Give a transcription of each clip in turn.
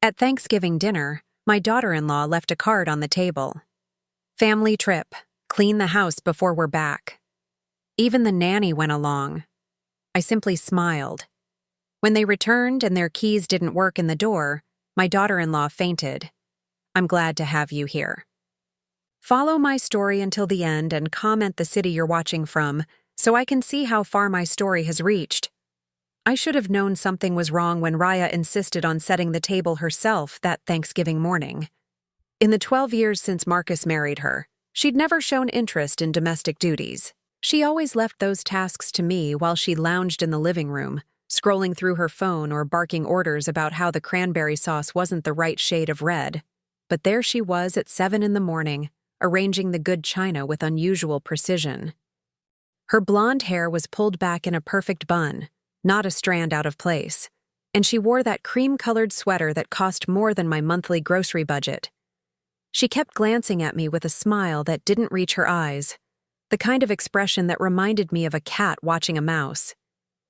At Thanksgiving dinner, my daughter-in-law left a card on the table. Family trip. Clean the house before we're back. Even the nanny went along. I simply smiled. When they returned and their keys didn't work in the door, my daughter-in-law fainted. I'm glad to have you here. Follow my story until the end and comment the city you're watching from so I can see how far my story has reached. I should have known something was wrong when Raya insisted on setting the table herself that Thanksgiving morning. In the 12 years since Marcus married her, she'd never shown interest in domestic duties. She always left those tasks to me while she lounged in the living room, scrolling through her phone or barking orders about how the cranberry sauce wasn't the right shade of red. But there she was at 7 in the morning, arranging the good china with unusual precision. Her blonde hair was pulled back in a perfect bun, not a strand out of place, and she wore that cream-colored sweater that cost more than my monthly grocery budget. She kept glancing at me with a smile that didn't reach her eyes, the kind of expression that reminded me of a cat watching a mouse.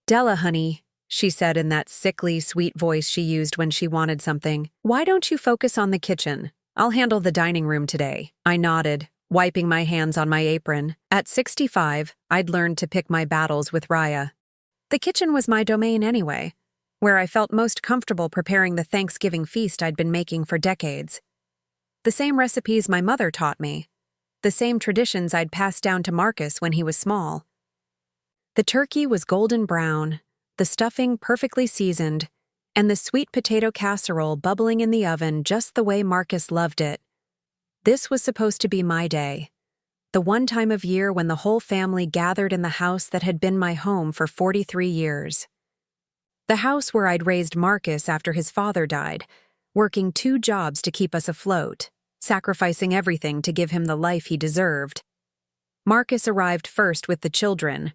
"Della, honey," she said in that sickly, sweet voice she used when she wanted something, "why don't you focus on the kitchen? I'll handle the dining room today." I nodded, wiping my hands on my apron. At 65, I'd learned to pick my battles with Raya. The kitchen was my domain anyway, where I felt most comfortable preparing the Thanksgiving feast I'd been making for decades. The same recipes my mother taught me, the same traditions I'd passed down to Marcus when he was small. The turkey was golden brown, the stuffing perfectly seasoned, and the sweet potato casserole bubbling in the oven just the way Marcus loved it. This was supposed to be my day, the one time of year when the whole family gathered in the house that had been my home for 43 years. The house where I'd raised Marcus after his father died, working 2 jobs to keep us afloat, sacrificing everything to give him the life he deserved. Marcus arrived first with the children,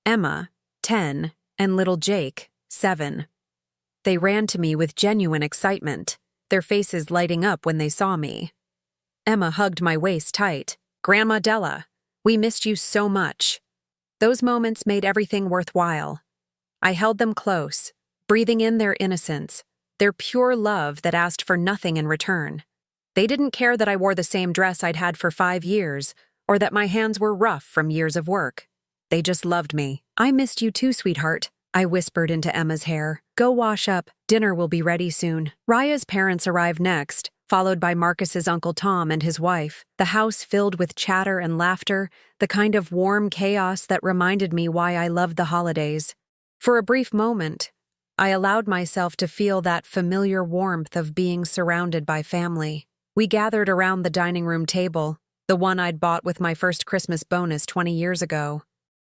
Emma, 10, and little Jake, 7. They ran to me with genuine excitement, their faces lighting up when they saw me. Emma hugged my waist tight. "Grandma Della, we missed you so much." Those moments made everything worthwhile. I held them close, breathing in their innocence, their pure love that asked for nothing in return. They didn't care that I wore the same dress I'd had for 5 years, or that my hands were rough from years of work. They just loved me. "I missed you too, sweetheart," I whispered into Emma's hair. "Go wash up. Dinner will be ready soon." Raya's parents arrived next, followed by Marcus's Uncle Tom and his wife, the house filled with chatter and laughter, the kind of warm chaos that reminded me why I loved the holidays. For a brief moment, I allowed myself to feel that familiar warmth of being surrounded by family. We gathered around the dining room table, the one I'd bought with my first Christmas bonus 20 years ago.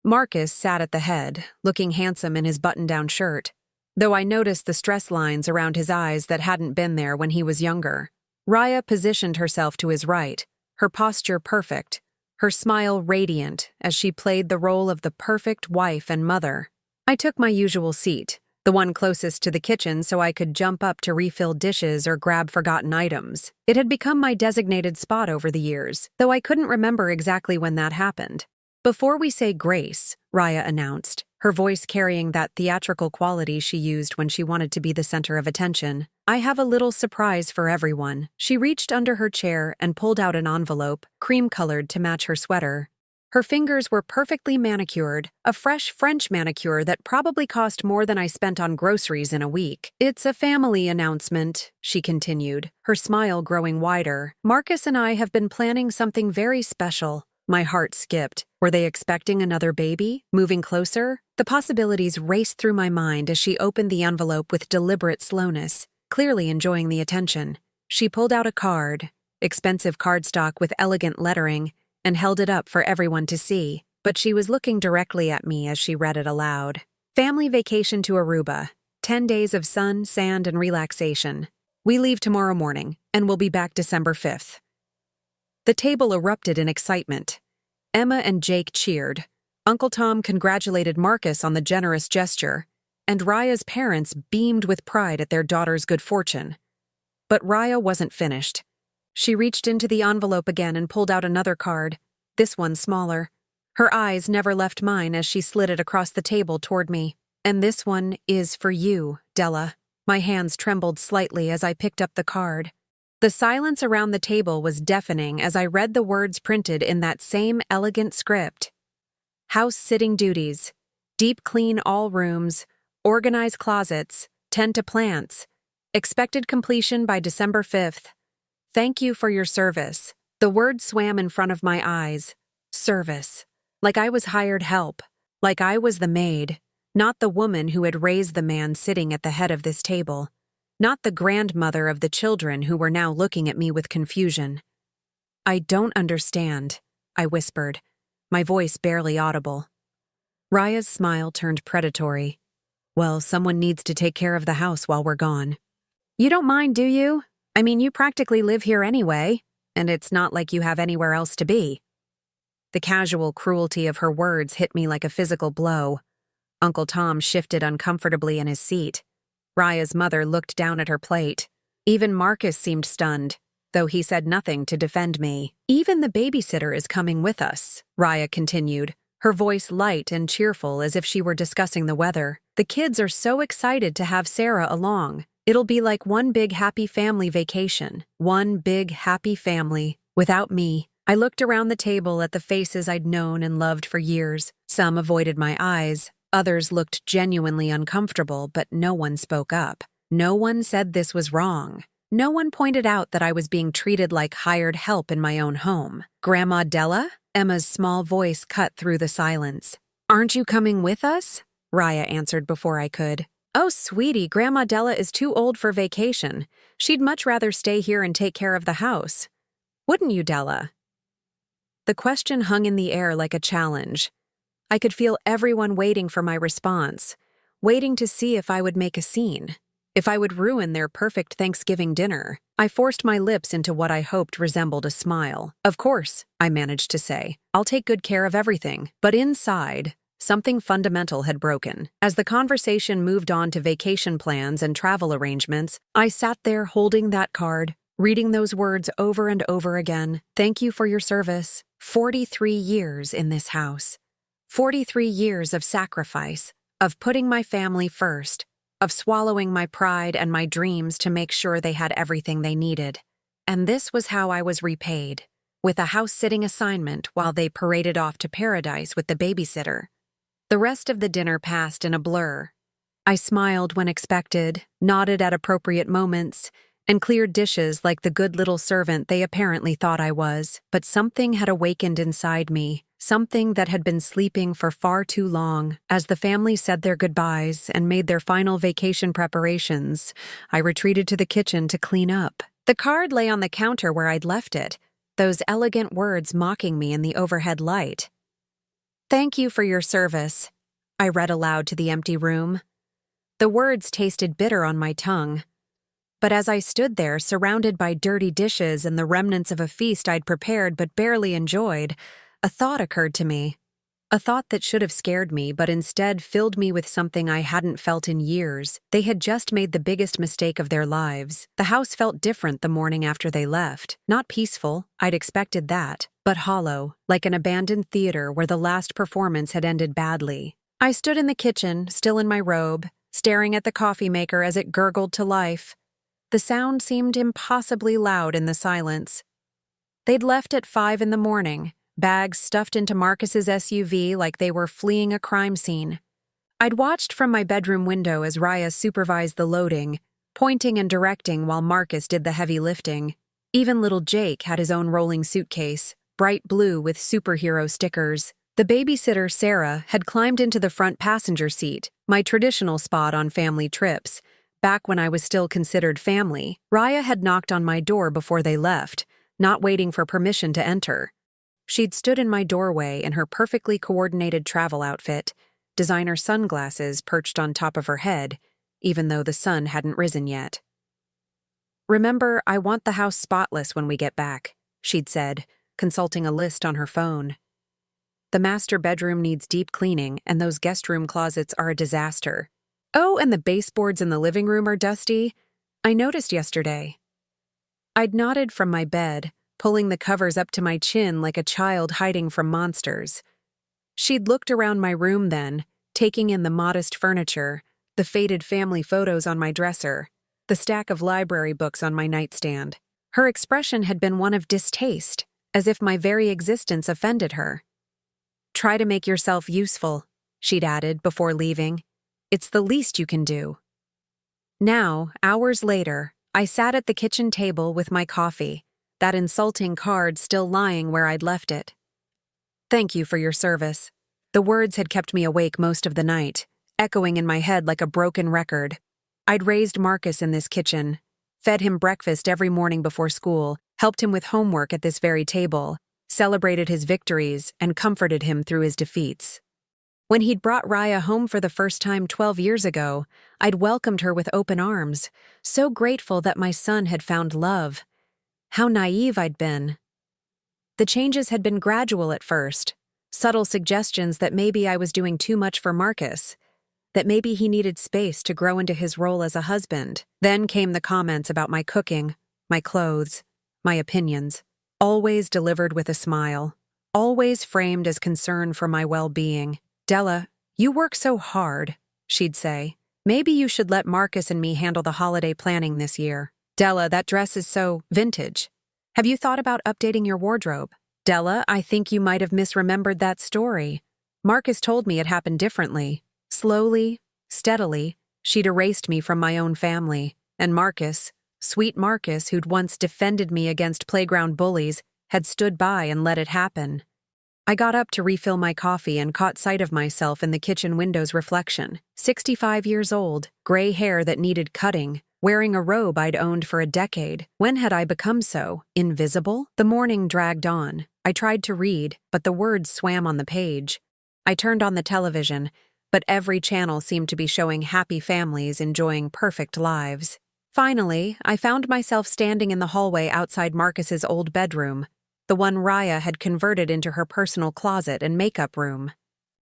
Marcus sat at the head, looking handsome in his button-down shirt, though I noticed the stress lines around his eyes that hadn't been there when he was younger. Raya positioned herself to his right, her posture perfect, her smile radiant as she played the role of the perfect wife and mother. I took my usual seat, the one closest to the kitchen so I could jump up to refill dishes or grab forgotten items. It had become my designated spot over the years, though I couldn't remember exactly when that happened. "Before we say grace," Raya announced, her voice carrying that theatrical quality she used when she wanted to be the center of attention, "I have a little surprise for everyone." She reached under her chair and pulled out an envelope, cream-colored to match her sweater. Her fingers were perfectly manicured, a fresh French manicure that probably cost more than I spent on groceries in a week. "It's a family announcement," she continued, her smile growing wider. "Marcus and I have been planning something very special." My heart skipped. Were they expecting another baby? Moving closer? The possibilities raced through my mind as she opened the envelope with deliberate slowness, clearly enjoying the attention. She pulled out a card, expensive cardstock with elegant lettering, and held it up for everyone to see, but she was looking directly at me as she read it aloud. "Family vacation to Aruba. 10 days of sun, sand, and relaxation. We leave tomorrow morning, and we'll be back December 5th. The table erupted in excitement. Emma and Jake cheered. Uncle Tom congratulated Marcus on the generous gesture, and Raya's parents beamed with pride at their daughter's good fortune. But Raya wasn't finished. She reached into the envelope again and pulled out another card, this one smaller. Her eyes never left mine as she slid it across the table toward me. "And this one is for you, Della." My hands trembled slightly as I picked up the card. The silence around the table was deafening as I read the words printed in that same elegant script. House sitting duties. Deep clean all rooms. Organize closets. Tend to plants. Expected completion by December 5th. Thank you for your service. The word swam in front of my eyes. Service. Like I was hired help. Like I was the maid. Not the woman who had raised the man sitting at the head of this table. Not the grandmother of the children who were now looking at me with confusion. I don't understand, I whispered, my voice barely audible. Raya's smile turned predatory. Well, someone needs to take care of the house while we're gone. You don't mind, do you? I mean, you practically live here anyway, and it's not like you have anywhere else to be. The casual cruelty of her words hit me like a physical blow. Uncle Tom shifted uncomfortably in his seat. Raya's mother looked down at her plate. Even Marcus seemed stunned, though he said nothing to defend me. Even the babysitter is coming with us, Raya continued, her voice light and cheerful as if she were discussing the weather. The kids are so excited to have Sarah along. It'll be like one big happy family vacation. One big happy family. Without me. I looked around the table at the faces I'd known and loved for years. Some avoided my eyes. Others looked genuinely uncomfortable, but no one spoke up. No one said this was wrong. No one pointed out that I was being treated like hired help in my own home. Grandma Della? Emma's small voice cut through the silence. Aren't you coming with us? Raya answered before I could. Oh, sweetie, Grandma Della is too old for vacation. She'd much rather stay here and take care of the house. Wouldn't you, Della? The question hung in the air like a challenge. I could feel everyone waiting for my response, waiting to see if I would make a scene, if I would ruin their perfect Thanksgiving dinner. I forced my lips into what I hoped resembled a smile. Of course, I managed to say. I'll take good care of everything. But inside, something fundamental had broken. As the conversation moved on to vacation plans and travel arrangements, I sat there holding that card, reading those words over and over again. Thank you for your service. 43 years in this house. 43 years of sacrifice, of putting my family first, of swallowing my pride and my dreams to make sure they had everything they needed. And this was how I was repaid, with a house-sitting assignment while they paraded off to paradise with the babysitter. The rest of the dinner passed in a blur. I smiled when expected, nodded at appropriate moments, and cleared dishes like the good little servant they apparently thought I was. But something had awakened inside me, something that had been sleeping for far too long. As the family said their goodbyes and made their final vacation preparations, I retreated to the kitchen to clean up. The card lay on the counter where I'd left it, those elegant words mocking me in the overhead light. Thank you for your service, I read aloud to the empty room. The words tasted bitter on my tongue. But as I stood there, surrounded by dirty dishes and the remnants of a feast I'd prepared but barely enjoyed, a thought occurred to me. A thought that should have scared me, but instead filled me with something I hadn't felt in years. They had just made the biggest mistake of their lives. The house felt different the morning after they left. Not peaceful, I'd expected that, but hollow, like an abandoned theater where the last performance had ended badly. I stood in the kitchen, still in my robe, staring at the coffee maker as it gurgled to life. The sound seemed impossibly loud in the silence. They'd left at 5 in the morning, bags stuffed into Marcus's SUV like they were fleeing a crime scene. I'd watched from my bedroom window as Raya supervised the loading, pointing and directing while Marcus did the heavy lifting. Even little Jake had his own rolling suitcase, bright blue with superhero stickers. The babysitter, Sarah, had climbed into the front passenger seat, my traditional spot on family trips. Back when I was still considered family, Raya had knocked on my door before they left, not waiting for permission to enter. She'd stood in my doorway in her perfectly coordinated travel outfit, designer sunglasses perched on top of her head, even though the sun hadn't risen yet. Remember, I want the house spotless when we get back, she'd said, consulting a list on her phone. The master bedroom needs deep cleaning, and those guest room closets are a disaster. Oh, and the baseboards in the living room are dusty. I noticed yesterday. I'd nodded from my bed, pulling the covers up to my chin like a child hiding from monsters. She'd looked around my room then, taking in the modest furniture, the faded family photos on my dresser, the stack of library books on my nightstand. Her expression had been one of distaste, as if my very existence offended her. "Try to make yourself useful," she'd added before leaving. "It's the least you can do." Now, hours later, I sat at the kitchen table with my coffee, that insulting card still lying where I'd left it. "Thank you for your service." The words had kept me awake most of the night, echoing in my head like a broken record. I'd raised Marcus in this kitchen, fed him breakfast every morning before school, helped him with homework at this very table, celebrated his victories, and comforted him through his defeats. When he'd brought Raya home for the first time 12 years ago, I'd welcomed her with open arms, so grateful that my son had found love. How naive I'd been. The changes had been gradual at first, subtle suggestions that maybe I was doing too much for Marcus, that maybe he needed space to grow into his role as a husband. Then came the comments about my cooking, my clothes, my opinions, always delivered with a smile, always framed as concern for my well-being. "Della, you work so hard," she'd say. "Maybe you should let Marcus and me handle the holiday planning this year. Della, that dress is so vintage. Have you thought about updating your wardrobe? Della, I think you might have misremembered that story. Marcus told me it happened differently." Slowly, steadily, she'd erased me from my own family, and Marcus, sweet Marcus who'd once defended me against playground bullies, had stood by and let it happen. I got up to refill my coffee and caught sight of myself in the kitchen window's reflection. 65 years old, gray hair that needed cutting, wearing a robe I'd owned for a decade. When had I become so invisible? The morning dragged on. I tried to read, but the words swam on the page. I turned on the television, but every channel seemed to be showing happy families enjoying perfect lives. Finally, I found myself standing in the hallway outside Marcus's old bedroom, the one Raya had converted into her personal closet and makeup room.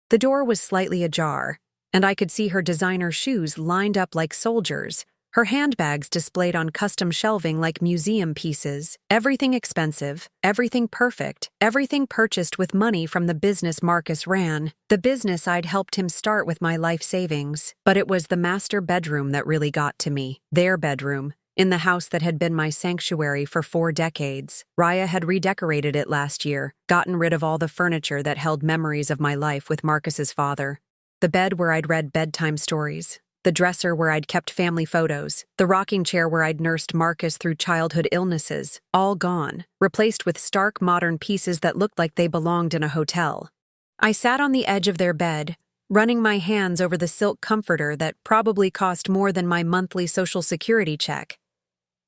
The door was slightly ajar, and I could see her designer shoes lined up like soldiers, her handbags displayed on custom shelving like museum pieces. Everything expensive, everything perfect, everything purchased with money from the business Marcus ran, the business I'd helped him start with my life savings. But it was the master bedroom that really got to me. Their bedroom, in the house that had been my sanctuary for 4 decades. Raya had redecorated it last year, gotten rid of all the furniture that held memories of my life with Marcus's father. The bed where I'd read bedtime stories, the dresser where I'd kept family photos, the rocking chair where I'd nursed Marcus through childhood illnesses, all gone, replaced with stark modern pieces that looked like they belonged in a hotel. I sat on the edge of their bed, running my hands over the silk comforter that probably cost more than my monthly Social Security check.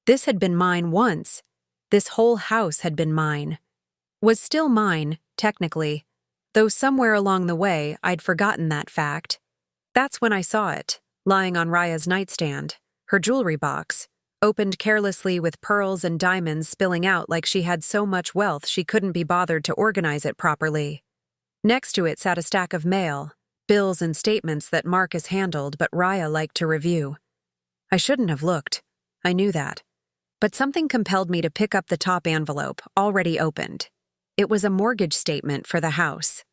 This had been mine once. This whole house had been mine. Was still mine, technically, though somewhere along the way I'd forgotten that fact. That's when I saw it, lying on Raya's nightstand, her jewelry box, opened carelessly with pearls and diamonds spilling out like she had so much wealth she couldn't be bothered to organize it properly. Next to it sat a stack of mail, bills and statements that Marcus handled but Raya liked to review. I shouldn't have looked. I knew that. But something compelled me to pick up the top envelope, already opened. It was a mortgage statement for the house.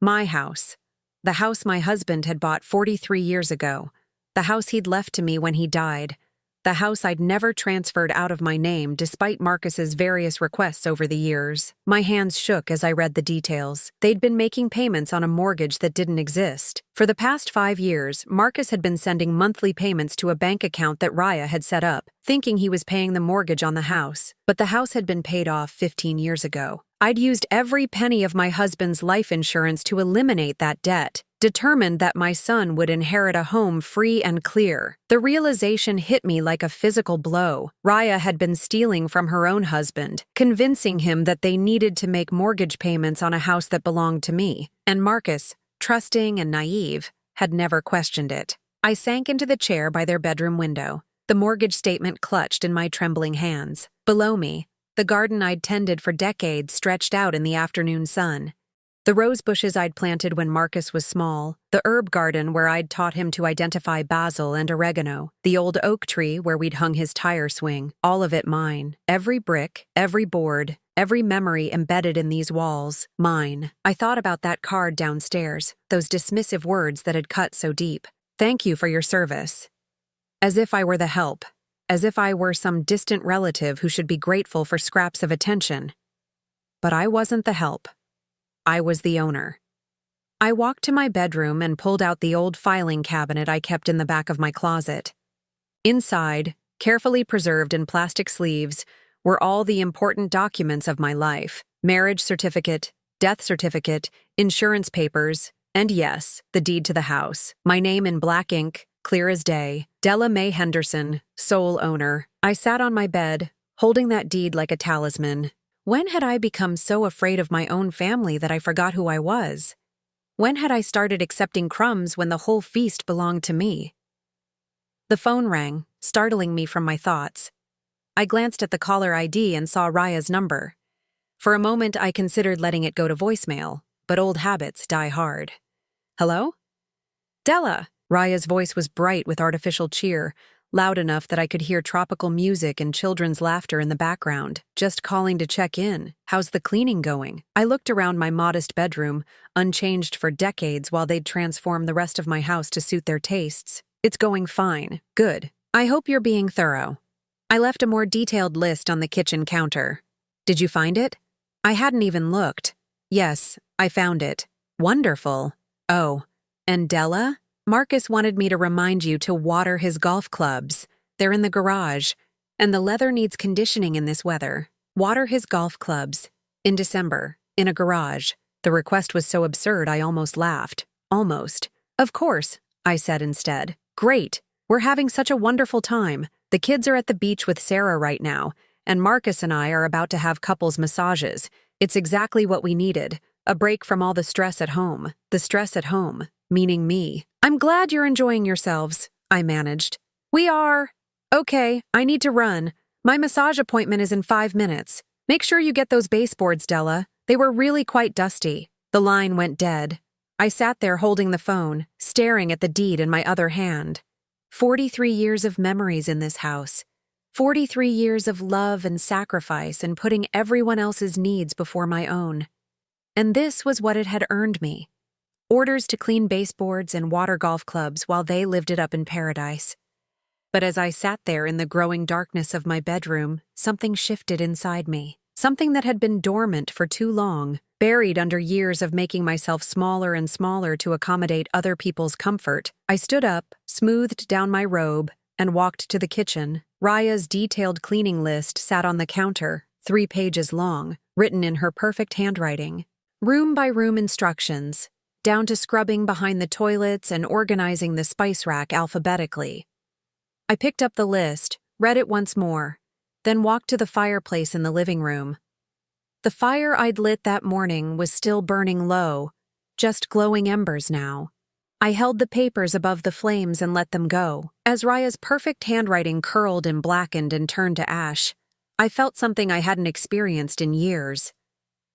My house. The house my husband had bought 43 years ago. The house he'd left to me when he died. The house I'd never transferred out of my name despite Marcus's various requests over the years. My hands shook as I read the details. They'd been making payments on a mortgage that didn't exist. For the past 5 years, Marcus had been sending monthly payments to a bank account that Raya had set up, thinking he was paying the mortgage on the house. But the house had been paid off 15 years ago. I'd used every penny of my husband's life insurance to eliminate that debt, determined that my son would inherit a home free and clear. The realization hit me like a physical blow. Raya had been stealing from her own husband, convincing him that they needed to make mortgage payments on a house that belonged to me. And Marcus, trusting and naive, had never questioned it. I sank into the chair by their bedroom window, the mortgage statement clutched in my trembling hands. Below me, the garden I'd tended for decades stretched out in the afternoon sun. The rose bushes I'd planted when Marcus was small, the herb garden where I'd taught him to identify basil and oregano, the old oak tree where we'd hung his tire swing, all of it mine. Every brick, every board, every memory embedded in these walls, mine. I thought about that card downstairs, those dismissive words that had cut so deep. Thank you for your service. As if I were the help, as if I were some distant relative who should be grateful for scraps of attention. But I wasn't the help. I was the owner. I walked to my bedroom and pulled out the old filing cabinet I kept in the back of my closet. Inside, carefully preserved in plastic sleeves, were all the important documents of my life: marriage certificate, death certificate, insurance papers, and yes, the deed to the house. My name in black ink, clear as day, Della Mae Henderson, sole owner. I sat on my bed, holding that deed like a talisman. When had I become so afraid of my own family that I forgot who I was? When had I started accepting crumbs when the whole feast belonged to me? The phone rang, startling me from my thoughts. I glanced at the caller ID and saw Raya's number. For a moment, I considered letting it go to voicemail, but old habits die hard. Hello? Della! Raya's voice was bright with artificial cheer, loud enough that I could hear tropical music and children's laughter in the background. Just calling to check in. How's the cleaning going? I looked around my modest bedroom, unchanged for decades while they'd transformed the rest of my house to suit their tastes. It's going fine. Good. I hope you're being thorough. I left a more detailed list on the kitchen counter. Did you find it? I hadn't even looked. Yes, I found it. Wonderful. Oh, and Della? Marcus wanted me to remind you to water his golf clubs. They're in the garage, and the leather needs conditioning in this weather. Water his golf clubs. In December, in a garage. The request was so absurd I almost laughed. Almost. Of course, I said instead. Great. We're having such a wonderful time. The kids are at the beach with Sarah right now, and Marcus and I are about to have couples massages. It's exactly what we needed. A break from all the stress at home. The stress at home, meaning me. I'm glad you're enjoying yourselves, I managed. We are. Okay, I need to run. My massage appointment is in 5 minutes. Make sure you get those baseboards, Della. They were really quite dusty. The line went dead. I sat there holding the phone, staring at the deed in my other hand. 43 years of memories in this house. 43 years of love and sacrifice and putting everyone else's needs before my own. And this was what it had earned me. Orders to clean baseboards and water golf clubs while they lived it up in paradise. But as I sat there in the growing darkness of my bedroom, something shifted inside me. Something that had been dormant for too long, buried under years of making myself smaller and smaller to accommodate other people's comfort. I stood up, smoothed down my robe, and walked to the kitchen. Raya's detailed cleaning list sat on the counter, 3 pages long, written in her perfect handwriting. Room-by-room instructions, down to scrubbing behind the toilets and organizing the spice rack alphabetically. I picked up the list, read it once more, then walked to the fireplace in the living room. The fire I'd lit that morning was still burning low, just glowing embers now. I held the papers above the flames and let them go. As Raya's perfect handwriting curled and blackened and turned to ash, I felt something I hadn't experienced in years.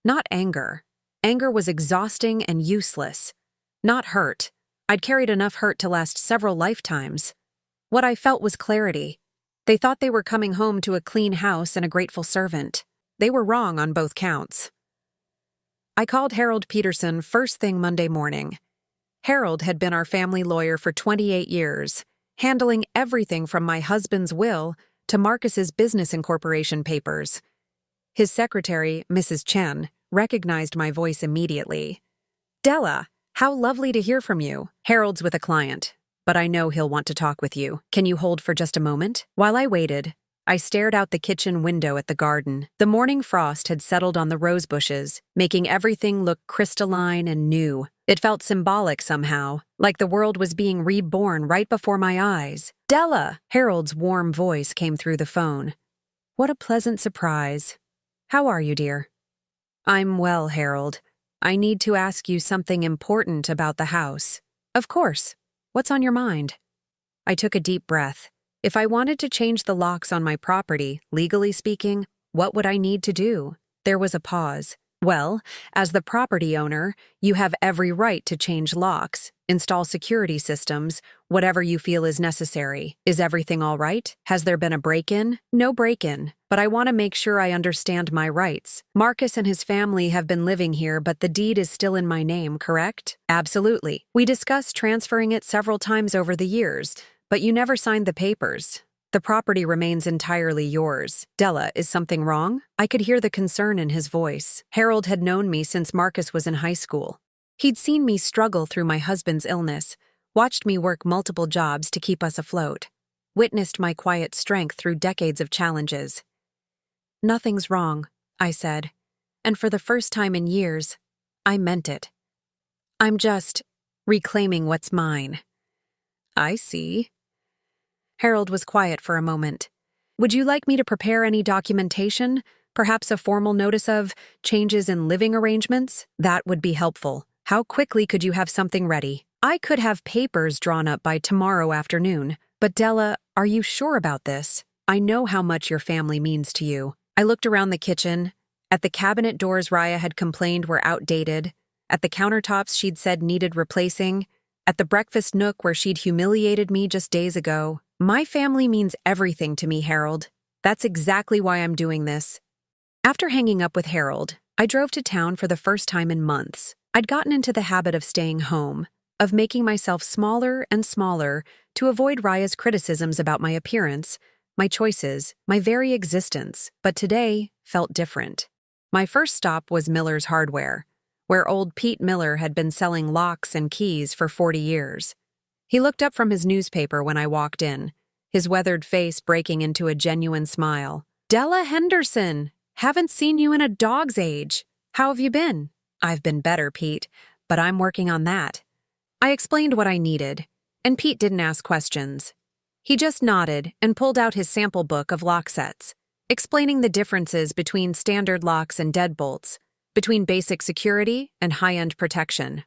Not anger. Anger was exhausting and useless. Not hurt. I'd carried enough hurt to last several lifetimes. What I felt was clarity. They thought they were coming home to a clean house and a grateful servant. They were wrong on both counts. I called Harold Peterson first thing Monday morning. Harold had been our family lawyer for 28 years, handling everything from my husband's will to Marcus's business incorporation papers. His secretary, Mrs. Chen, recognized my voice immediately. Della, how lovely to hear from you. Harold's with a client, but I know he'll want to talk with you. Can you hold for just a moment? While I waited, I stared out the kitchen window at the garden. The morning frost had settled on the rose bushes, making everything look crystalline and new. It felt symbolic somehow, like the world was being reborn right before my eyes. Della! Harold's warm voice came through the phone. What a pleasant surprise. How are you, dear? I'm well, Harold. I need to ask you something important about the house. Of course. What's on your mind? I took a deep breath. If I wanted to change the locks on my property, legally speaking, what would I need to do? There was a pause. Well, as the property owner, you have every right to change locks, install security systems, whatever you feel is necessary. Is everything all right? Has there been a break-in? No break-in, but I want to make sure I understand my rights. Marcus and his family have been living here, but the deed is still in my name, correct? Absolutely. We discussed transferring it several times over the years, but you never signed the papers. The property remains entirely yours. Della, is something wrong? I could hear the concern in his voice. Harold had known me since Marcus was in high school. He'd seen me struggle through my husband's illness, watched me work multiple jobs to keep us afloat, witnessed my quiet strength through decades of challenges. Nothing's wrong, I said, and for the first time in years, I meant it. I'm just reclaiming what's mine. I see. Harold was quiet for a moment. Would you like me to prepare any documentation? Perhaps a formal notice of changes in living arrangements? That would be helpful. How quickly could you have something ready? I could have papers drawn up by tomorrow afternoon. But Della, are you sure about this? I know how much your family means to you. I looked around the kitchen. At the cabinet doors Raya had complained were outdated. At the countertops she'd said needed replacing. At the breakfast nook where she'd humiliated me just days ago. My family means everything to me, Harold. That's exactly why I'm doing this. After hanging up with Harold, I drove to town for the first time in months. I'd gotten into the habit of staying home, of making myself smaller and smaller to avoid Raya's criticisms about my appearance, my choices, my very existence. But today felt different. My first stop was Miller's Hardware, where old Pete Miller had been selling locks and keys for 40 years. He looked up from his newspaper when I walked in, his weathered face breaking into a genuine smile. Della Henderson! Haven't seen you in a dog's age. How have you been? I've been better, Pete, but I'm working on that. I explained what I needed, and Pete didn't ask questions. He just nodded and pulled out his sample book of lock sets, explaining the differences between standard locks and deadbolts, between basic security and high-end protection.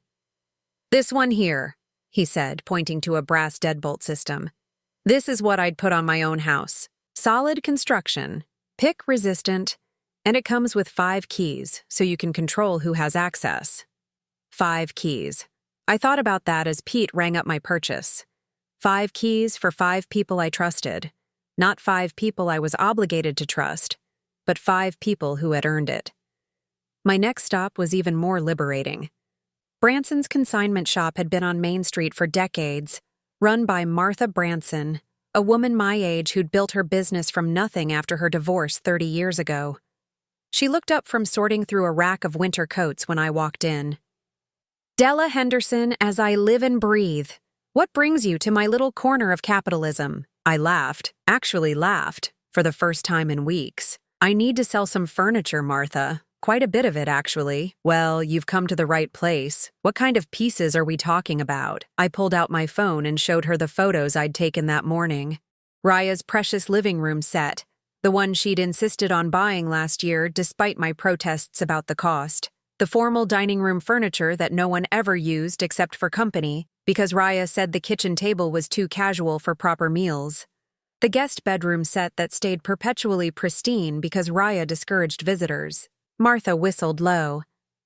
This one here, he said, pointing to a brass deadbolt system. This is what I'd put on my own house. Solid construction, pick-resistant, and it comes with 5 keys, so you can control who has access. 5 keys. I thought about that as Pete rang up my purchase. 5 keys for 5 people I trusted. Not 5 people I was obligated to trust, but 5 people who had earned it. My next stop was even more liberating. Branson's consignment shop had been on Main Street for decades, run by Martha Branson, a woman my age who'd built her business from nothing after her divorce 30 years ago. She looked up from sorting through a rack of winter coats when I walked in. Della Henderson, as I live and breathe. What brings you to my little corner of capitalism? I laughed, for the first time in weeks. I need to sell some furniture, Martha. Quite a bit of it, actually. Well, you've come to the right place. What kind of pieces are we talking about? I pulled out my phone and showed her the photos I'd taken that morning. Raya's precious living room set, the one she'd insisted on buying last year despite my protests about the cost. The formal dining room furniture that no one ever used except for company, because Raya said the kitchen table was too casual for proper meals. The guest bedroom set that stayed perpetually pristine because Raya discouraged visitors. Martha whistled low.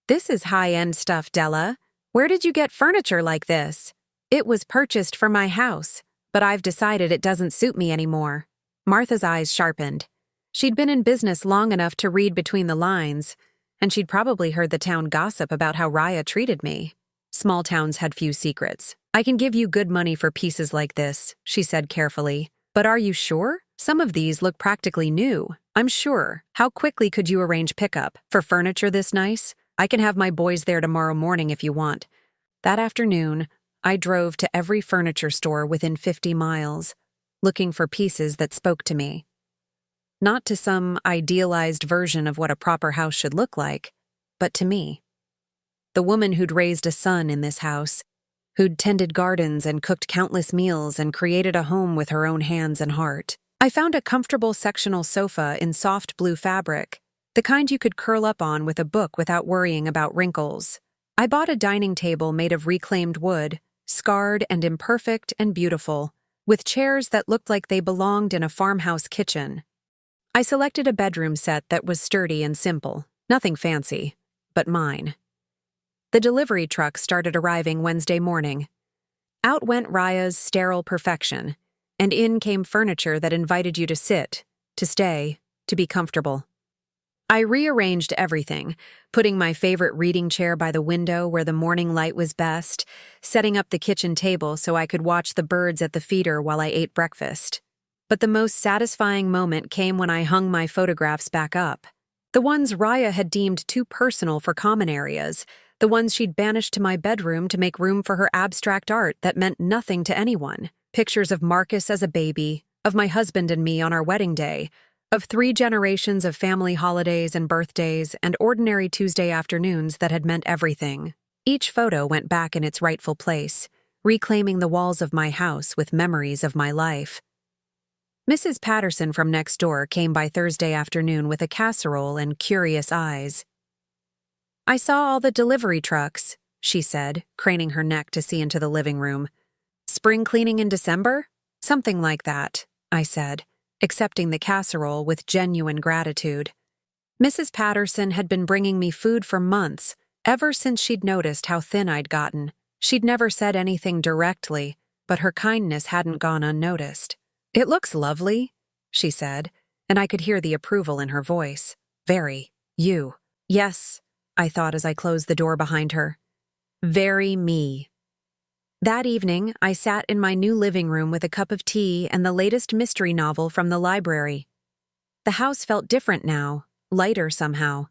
This is high-end stuff, Della. Where did you get furniture like this? It was purchased for my house, but I've decided it doesn't suit me anymore. Martha's eyes sharpened. She'd been in business long enough to read between the lines, and she'd probably heard the town gossip about how Raya treated me. Small towns had few secrets. I can give you good money for pieces like this, she said carefully. But are you sure? Some of these look practically new. I'm sure. How quickly could you arrange pickup? For furniture this nice? I can have my boys there tomorrow morning if you want. That afternoon, I drove to every furniture store within 50 miles, looking for pieces that spoke to me. Not to some idealized version of what a proper house should look like, but to me. The woman who'd raised a son in this house, who'd tended gardens and cooked countless meals and created a home with her own hands and heart. I found a comfortable sectional sofa in soft blue fabric, the kind you could curl up on with a book without worrying about wrinkles. I bought a dining table made of reclaimed wood, scarred and imperfect and beautiful, with chairs that looked like they belonged in a farmhouse kitchen. I selected a bedroom set that was sturdy and simple, nothing fancy, but mine. The delivery truck started arriving Wednesday morning. Out went Raya's sterile perfection, and in came furniture that invited you to sit, to stay, to be comfortable. I rearranged everything, putting my favorite reading chair by the window where the morning light was best, setting up the kitchen table so I could watch the birds at the feeder while I ate breakfast. But the most satisfying moment came when I hung my photographs back up. The ones Raya had deemed too personal for common areas, the ones she'd banished to my bedroom to make room for her abstract art that meant nothing to anyone. Pictures of Marcus as a baby, of my husband and me on our wedding day, of 3 generations of family holidays and birthdays and ordinary Tuesday afternoons that had meant everything. Each photo went back in its rightful place, reclaiming the walls of my house with memories of my life. Mrs. Patterson from next door came by Thursday afternoon with a casserole and curious eyes. "I saw all the delivery trucks," she said, craning her neck to see into the living room. "Spring cleaning in December?" "Something like that," I said, accepting the casserole with genuine gratitude. Mrs. Patterson had been bringing me food for months, ever since she'd noticed how thin I'd gotten. She'd never said anything directly, but her kindness hadn't gone unnoticed. "It looks lovely," she said, and I could hear the approval in her voice. "Very. You." "Yes," I thought as I closed the door behind her. "Very me." That evening, I sat in my new living room with a cup of tea and the latest mystery novel from the library. The house felt different now, lighter somehow.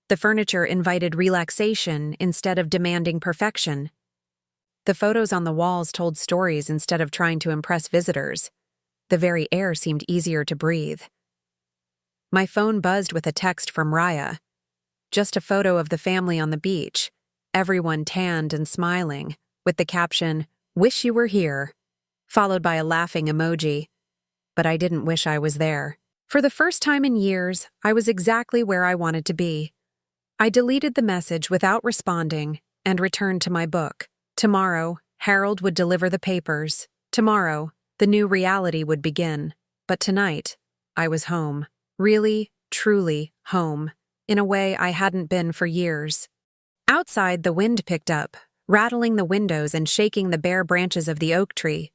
The furniture invited relaxation instead of demanding perfection. The photos on the walls told stories instead of trying to impress visitors. The very air seemed easier to breathe. My phone buzzed with a text from Raya. Just a photo of the family on the beach, everyone tanned and smiling, with the caption, "Wish you were here," followed by a laughing emoji. But I didn't wish I was there. For the first time in years, I was exactly where I wanted to be. I deleted the message without responding and returned to my book. Tomorrow, Harold would deliver the papers. Tomorrow, the new reality would begin. But tonight, I was home. Really, truly home, in a way I hadn't been for years. Outside, the wind picked up, rattling the windows and shaking the bare branches of the oak tree.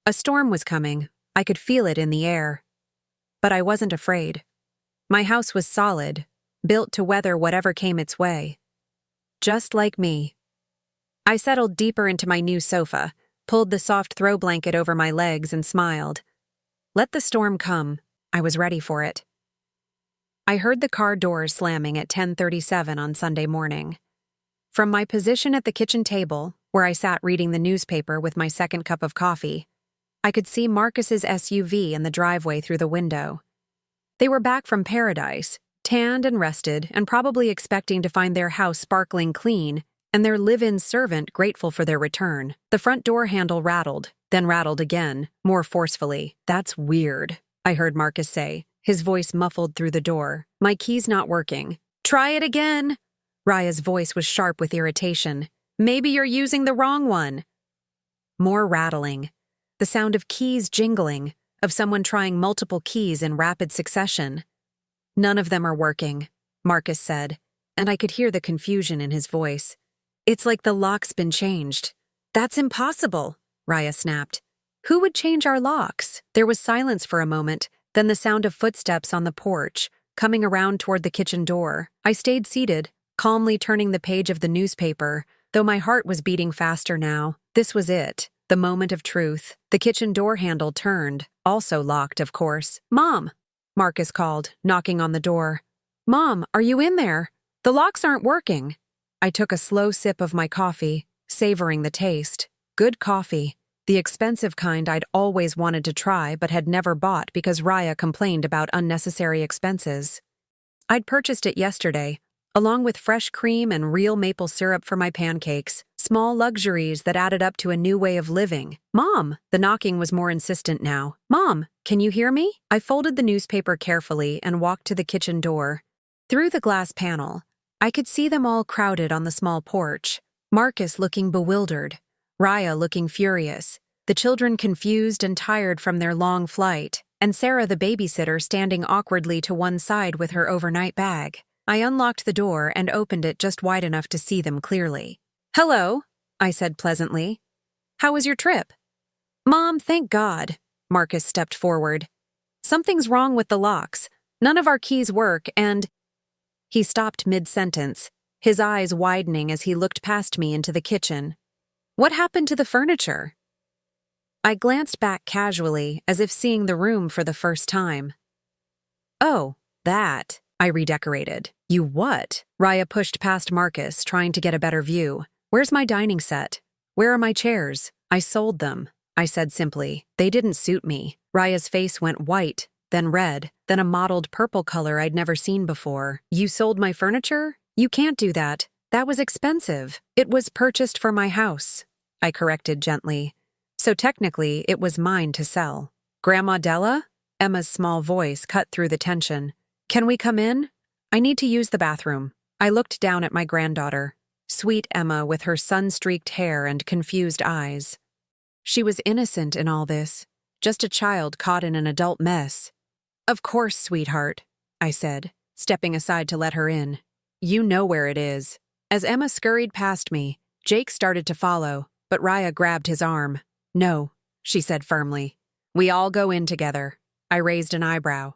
A storm was coming. I could feel it in the air. But I wasn't afraid. My house was solid, built to weather whatever came its way. Just like me. I settled deeper into my new sofa, pulled the soft throw blanket over my legs and smiled. Let the storm come. I was ready for it. I heard the car doors slamming at 10:37 on Sunday morning. From my position at the kitchen table, where I sat reading the newspaper with my second cup of coffee, I could see Marcus's SUV in the driveway through the window. They were back from paradise, tanned and rested, and probably expecting to find their house sparkling clean and their live-in servant grateful for their return. The front door handle rattled, then rattled again, more forcefully. "That's weird," I heard Marcus say, his voice muffled through the door. "My key's not working." "Try it again." Raya's voice was sharp with irritation. "Maybe you're using the wrong one." More rattling. The sound of keys jingling, of someone trying multiple keys in rapid succession. "None of them are working," Marcus said, and I could hear the confusion in his voice. "It's like the lock's been changed." "That's impossible," Raya snapped. "Who would change our locks?" There was silence for a moment, then the sound of footsteps on the porch, coming around toward the kitchen door. I stayed seated, calmly turning the page of the newspaper, though my heart was beating faster now. This was it, the moment of truth. The kitchen door handle turned, also locked, of course. "Mom," Marcus called, knocking on the door. "Mom, are you in there? The locks aren't working." I took a slow sip of my coffee, savoring the taste. Good coffee. The expensive kind I'd always wanted to try but had never bought because Raya complained about unnecessary expenses. I'd purchased it yesterday, along with fresh cream and real maple syrup for my pancakes, small luxuries that added up to a new way of living. "Mom!" The knocking was more insistent now. "Mom, can you hear me?" I folded the newspaper carefully and walked to the kitchen door. Through the glass panel, I could see them all crowded on the small porch. Marcus looking bewildered, Raya looking furious, the children confused and tired from their long flight, and Sarah the babysitter standing awkwardly to one side with her overnight bag. I unlocked the door and opened it just wide enough to see them clearly. "Hello," I said pleasantly. "How was your trip?" "Mom, thank God." Marcus stepped forward. "Something's wrong with the locks. None of our keys work, and— He stopped mid-sentence, his eyes widening as he looked past me into the kitchen. What happened to the furniture? I glanced back casually, as if seeing the room for the first time. Oh, that. I redecorated. You what? Raya pushed past Marcus, trying to get a better view. Where's my dining set? Where are my chairs? I sold them, I said simply. They didn't suit me. Raya's face went white, then red, then a mottled purple color I'd never seen before. You sold my furniture? You can't do that. That was expensive. It was purchased for my house, I corrected gently. So technically, it was mine to sell. Grandma Della? Emma's small voice cut through the tension. Can we come in? I need to use the bathroom. I looked down at my granddaughter, sweet Emma with her sun-streaked hair and confused eyes. She was innocent in all this, just a child caught in an adult mess. Of course, sweetheart, I said, stepping aside to let her in. You know where it is. As Emma scurried past me, Jake started to follow, but Raya grabbed his arm. No, she said firmly. We all go in together. I raised an eyebrow.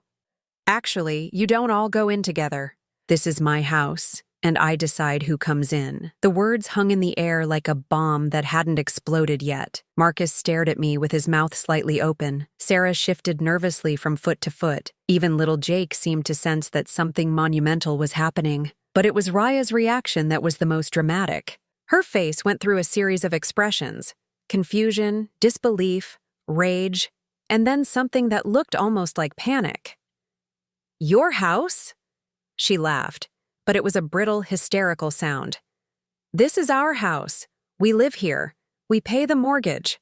Actually, you don't all go in together. This is my house, and I decide who comes in. The words hung in the air like a bomb that hadn't exploded yet. Marcus stared at me with his mouth slightly open. Sarah shifted nervously from foot to foot. Even little Jake seemed to sense that something monumental was happening. But it was Raya's reaction that was the most dramatic. Her face went through a series of expressions: confusion, disbelief, rage, and then something that looked almost like panic. Your house? She laughed, but it was a brittle, hysterical sound. This is our house. We live here. We pay the mortgage.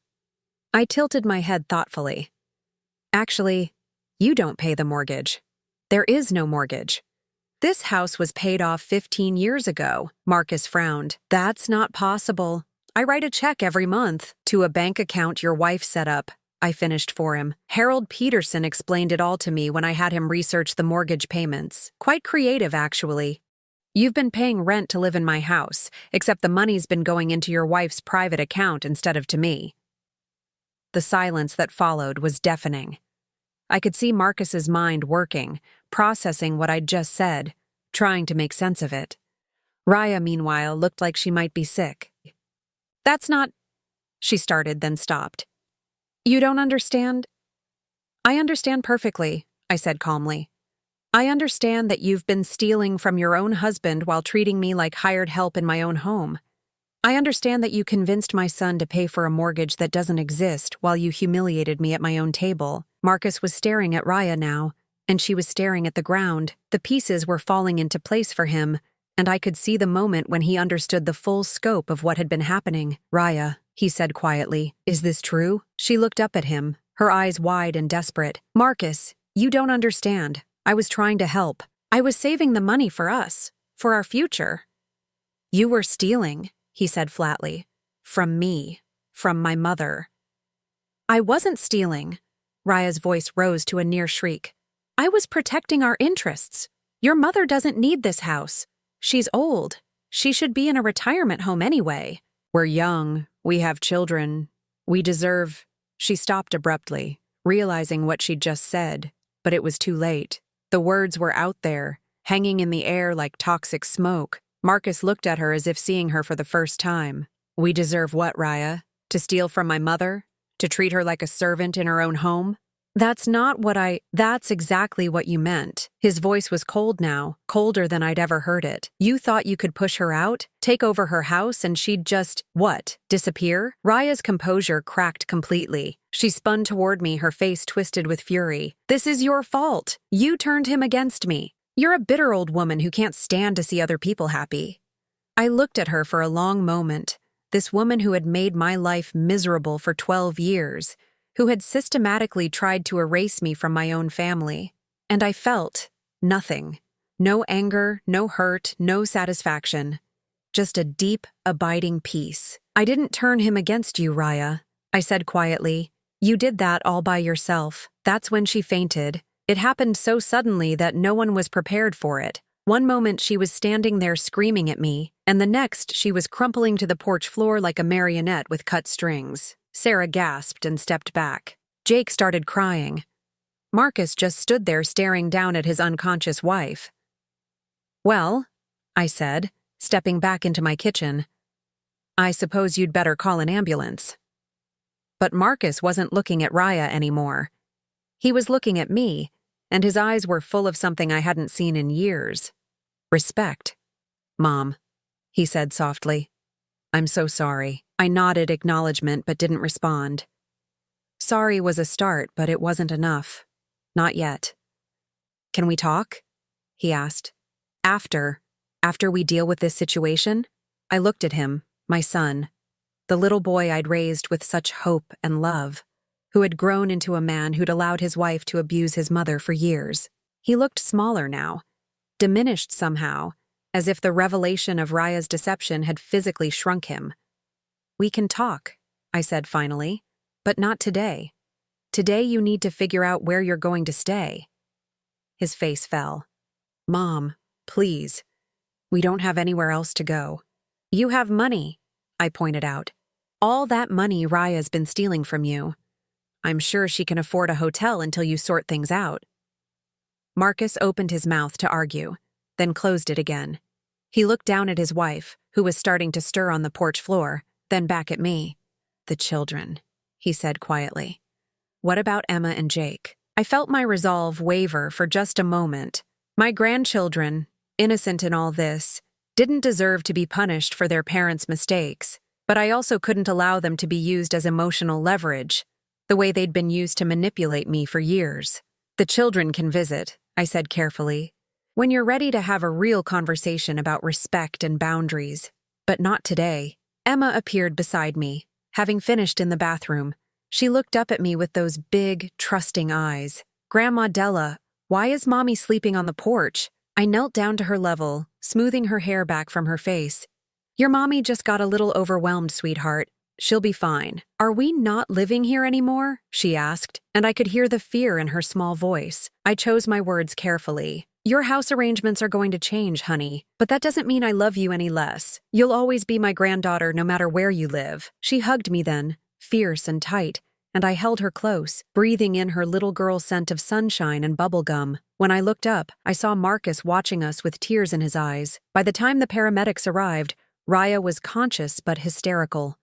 I tilted my head thoughtfully. Actually, you don't pay the mortgage. There is no mortgage. This house was paid off 15 years ago. Marcus frowned. That's not possible. I write a check every month to a bank account your wife set up. I finished for him. Harold Peterson explained it all to me when I had him research the mortgage payments. Quite creative, actually. You've been paying rent to live in my house, except the money's been going into your wife's private account instead of to me. The silence that followed was deafening. I could see Marcus's mind working, processing what I'd just said, trying to make sense of it. Raya, meanwhile, looked like she might be sick. That's not— She started, then stopped. You don't understand? I understand perfectly, I said calmly. I understand that you've been stealing from your own husband while treating me like hired help in my own home. I understand that you convinced my son to pay for a mortgage that doesn't exist while you humiliated me at my own table. Marcus was staring at Raya now, and she was staring at the ground. The pieces were falling into place for him, and I could see the moment when he understood the full scope of what had been happening. Raya, he said quietly, is this true? She looked up at him, her eyes wide and desperate. Marcus, you don't understand. I was trying to help. I was saving the money for us, for our future. You were stealing, he said flatly. From me, from my mother. I wasn't stealing. Raya's voice rose to a near shriek. I was protecting our interests. Your mother doesn't need this house. She's old. She should be in a retirement home anyway. We're young. We have children. We deserve— She stopped abruptly, realizing what she'd just said, but it was too late. The words were out there, hanging in the air like toxic smoke. Marcus looked at her as if seeing her for the first time. We deserve what, Raya? To steal from my mother? To treat her like a servant in her own home? That's not what That's exactly what you meant. His voice was cold now, colder than I'd ever heard it. You thought you could push her out, take over her house, and she'd just— What? Disappear? Raya's composure cracked completely. She spun toward me, her face twisted with fury. This is your fault. You turned him against me. You're a bitter old woman who can't stand to see other people happy. I looked at her for a long moment, this woman who had made my life miserable for 12 years, who had systematically tried to erase me from my own family. And I felt nothing. No anger, no hurt, no satisfaction. Just a deep, abiding peace. I didn't turn him against you, Raya, I said quietly. You did that all by yourself. That's when she fainted. It happened so suddenly that no one was prepared for it. One moment she was standing there screaming at me, and the next she was crumpling to the porch floor like a marionette with cut strings. Sarah gasped and stepped back. Jake started crying. Marcus just stood there staring down at his unconscious wife. "Well," I said, stepping back into my kitchen, "I suppose you'd better call an ambulance." But Marcus wasn't looking at Raya anymore. He was looking at me, and his eyes were full of something I hadn't seen in years. Respect. "Mom," he said softly. "I'm so sorry." I nodded acknowledgement but didn't respond. Sorry was a start, but it wasn't enough. Not yet. "Can we talk?" he asked. After we deal with this situation?" I looked at him, my son, the little boy I'd raised with such hope and love, who had grown into a man who'd allowed his wife to abuse his mother for years. He looked smaller now, diminished somehow, as if the revelation of Raya's deception had physically shrunk him. "We can talk," I said finally, "but not today. Today you need to figure out where you're going to stay." His face fell. "Mom, please. We don't have anywhere else to go." "You have money," I pointed out. "All that money Raya's been stealing from you. I'm sure she can afford a hotel until you sort things out." Marcus opened his mouth to argue, then closed it again. He looked down at his wife, who was starting to stir on the porch floor, then back at me. "The children," he said quietly. "What about Emma and Jake?" I felt my resolve waver for just a moment. My grandchildren, innocent in all this, didn't deserve to be punished for their parents' mistakes, but I also couldn't allow them to be used as emotional leverage, the way they'd been used to manipulate me for years. "The children can visit," I said carefully, "when you're ready to have a real conversation about respect and boundaries. But not today." Emma appeared beside me, having finished in the bathroom. She looked up at me with those big, trusting eyes. "Grandma Della, why is Mommy sleeping on the porch?" I knelt down to her level, smoothing her hair back from her face. "Your mommy just got a little overwhelmed, sweetheart. She'll be fine." "Are we not living here anymore?" she asked, and I could hear the fear in her small voice. I chose my words carefully. "Your house arrangements are going to change, honey, but that doesn't mean I love you any less. You'll always be my granddaughter no matter where you live." She hugged me then, fierce and tight, and I held her close, breathing in her little girl scent of sunshine and bubblegum. When I looked up, I saw Marcus watching us with tears in his eyes. By the time the paramedics arrived, Raya was conscious but hysterical.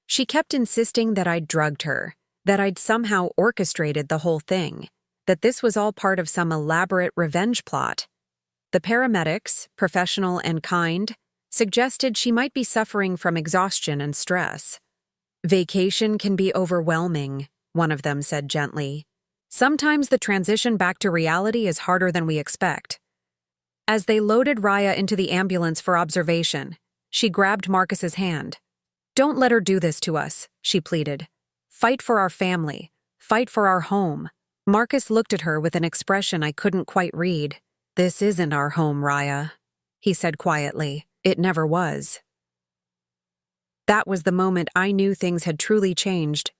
She kept insisting that I'd drugged her, that I'd somehow orchestrated the whole thing, that this was all part of some elaborate revenge plot. The paramedics, professional and kind, suggested she might be suffering from exhaustion and stress. "Vacation can be overwhelming," one of them said gently. "Sometimes the transition back to reality is harder than we expect." As they loaded Raya into the ambulance for observation, she grabbed Marcus's hand. "Don't let her do this to us," she pleaded. "Fight for our family. Fight for our home." Marcus looked at her with an expression I couldn't quite read. "This isn't our home, Raya," he said quietly. "It never was." That was the moment I knew things had truly changed.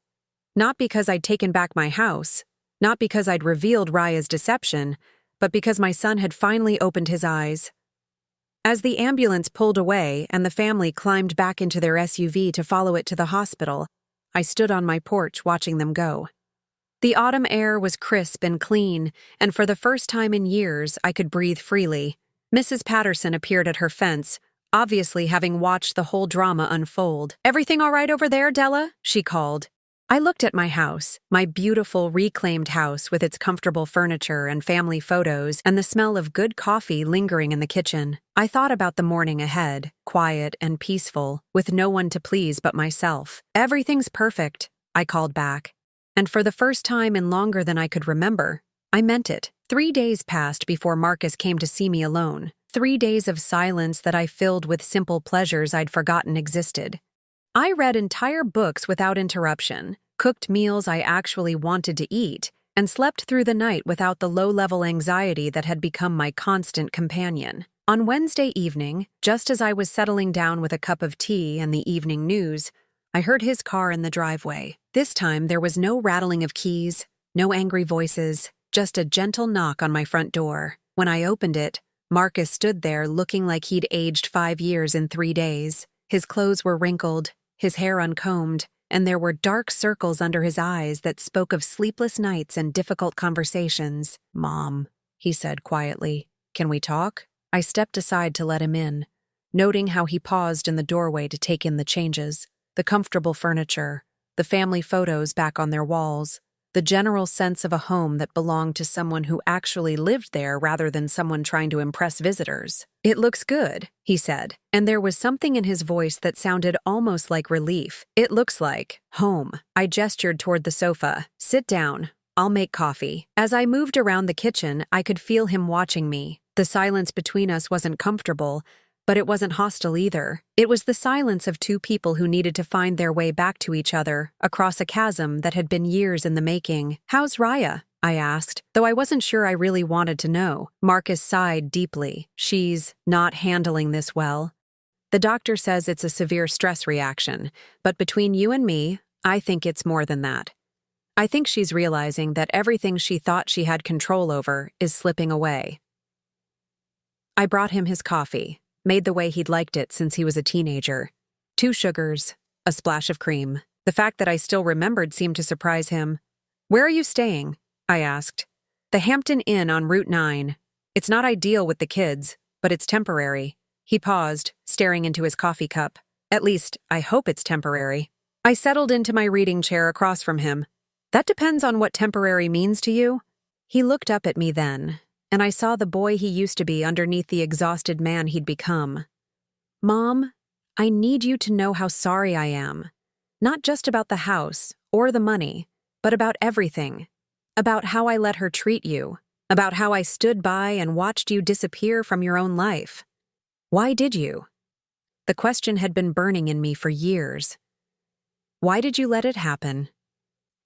Not because I'd taken back my house, not because I'd revealed Raya's deception, but because my son had finally opened his eyes. As the ambulance pulled away and the family climbed back into their SUV to follow it to the hospital, I stood on my porch watching them go. The autumn air was crisp and clean, and for the first time in years, I could breathe freely. Mrs. Patterson appeared at her fence, obviously having watched the whole drama unfold. "Everything all right over there, Della?" she called. I looked at my house, my beautiful reclaimed house with its comfortable furniture and family photos and the smell of good coffee lingering in the kitchen. I thought about the morning ahead, quiet and peaceful, with no one to please but myself. "Everything's perfect," I called back. And for the first time in longer than I could remember, I meant it. 3 days passed before Marcus came to see me alone. 3 days of silence that I filled with simple pleasures I'd forgotten existed. I read entire books without interruption, cooked meals I actually wanted to eat, and slept through the night without the low-level anxiety that had become my constant companion. On Wednesday evening, just as I was settling down with a cup of tea and the evening news, I heard his car in the driveway. This time there was no rattling of keys, no angry voices, just a gentle knock on my front door. When I opened it, Marcus stood there looking like he'd aged 5 years in 3 days. His clothes were wrinkled, his hair uncombed, and there were dark circles under his eyes that spoke of sleepless nights and difficult conversations. "Mom," he said quietly, "can we talk?" I stepped aside to let him in, noting how he paused in the doorway to take in the changes, the comfortable furniture, the family photos back on their walls, the general sense of a home that belonged to someone who actually lived there rather than someone trying to impress visitors. "It looks good," he said, and there was something in his voice that sounded almost like relief. "It looks like home." I gestured toward the sofa. "Sit down. I'll make coffee." As I moved around the kitchen, I could feel him watching me. The silence between us wasn't comfortable, but it wasn't hostile either. It was the silence of two people who needed to find their way back to each other, across a chasm that had been years in the making. "How's Raya?" I asked, though I wasn't sure I really wanted to know. Marcus sighed deeply. "She's not handling this well. The doctor says it's a severe stress reaction, but between you and me, I think it's more than that. I think she's realizing that everything she thought she had control over is slipping away." I brought him his coffee, made the way he'd liked it since he was a teenager. 2 sugars, a splash of cream. The fact that I still remembered seemed to surprise him. "Where are you staying?" I asked. "The Hampton Inn on Route 9. It's not ideal with the kids, but it's temporary." He paused, staring into his coffee cup. "At least, I hope it's temporary." I settled into my reading chair across from him. "That depends on what temporary means to you." He looked up at me then, and I saw the boy he used to be underneath the exhausted man he'd become. "Mom, I need you to know how sorry I am. Not just about the house or the money, but about everything. About how I let her treat you. About how I stood by and watched you disappear from your own life. Why did you?" The question had been burning in me for years. Why did you let it happen?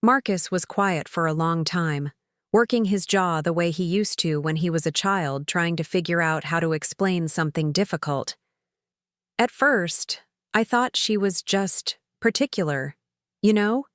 Marcus was quiet for a long time, working his jaw the way he used to when he was a child, trying to figure out how to explain something difficult. "At first, I thought she was just particular. You know?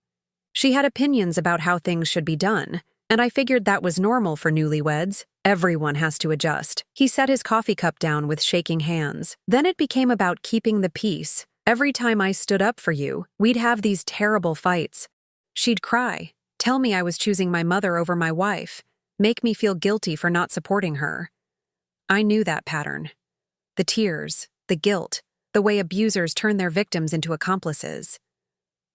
She had opinions about how things should be done, and I figured that was normal for newlyweds. Everyone has to adjust." He set his coffee cup down with shaking hands. "Then it became about keeping the peace. Every time I stood up for you, we'd have these terrible fights. She'd cry, tell me I was choosing my mother over my wife, make me feel guilty for not supporting her. I knew that pattern. The tears, the guilt, the way abusers turn their victims into accomplices.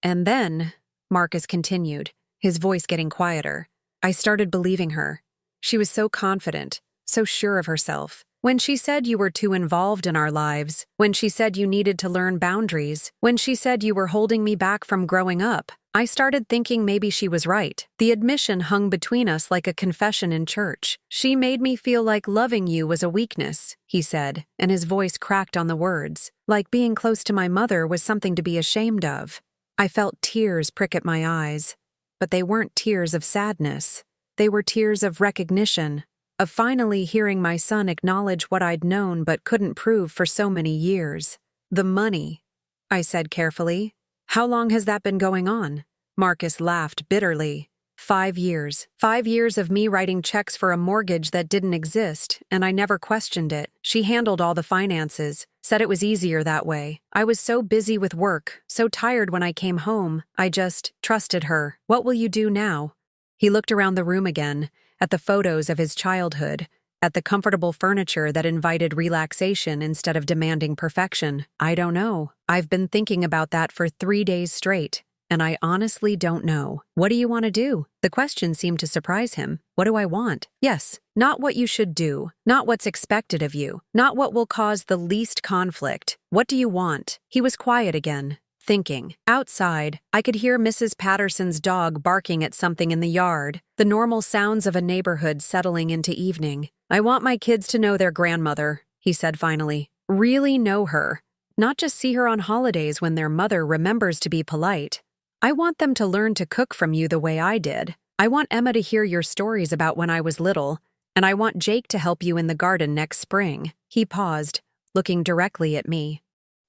And then," Marcus continued, his voice getting quieter, "I started believing her. She was so confident, so sure of herself. When she said you were too involved in our lives, when she said you needed to learn boundaries, when she said you were holding me back from growing up, I started thinking maybe she was right. The admission hung between us like a confession in church. She made me feel like loving you was a weakness," he said, and his voice cracked on the words, "like being close to my mother was something to be ashamed of." I felt tears prick at my eyes, but they weren't tears of sadness. They were tears of recognition, of finally hearing my son acknowledge what I'd known but couldn't prove for so many years. "The money," I said carefully. "How long has that been going on?" Marcus laughed bitterly. 5 years. 5 years of me writing checks for a mortgage that didn't exist, and I never questioned it. She handled all the finances, said it was easier that way. I was so busy with work, so tired when I came home, I just trusted her. What will you do now? He looked around the room again, at the photos of his childhood, at the comfortable furniture that invited relaxation instead of demanding perfection. I don't know. I've been thinking about that for 3 days straight, and I honestly don't know. What do you want to do? The question seemed to surprise him. What do I want? Yes, not what you should do, not what's expected of you, not what will cause the least conflict. What do you want? He was quiet again, thinking. Outside, I could hear Mrs. Patterson's dog barking at something in the yard, the normal sounds of a neighborhood settling into evening. I want my kids to know their grandmother, he said finally. Really know her. Not just see her on holidays when their mother remembers to be polite. I want them to learn to cook from you the way I did. I want Emma to hear your stories about when I was little, and I want Jake to help you in the garden next spring. He paused, looking directly at me.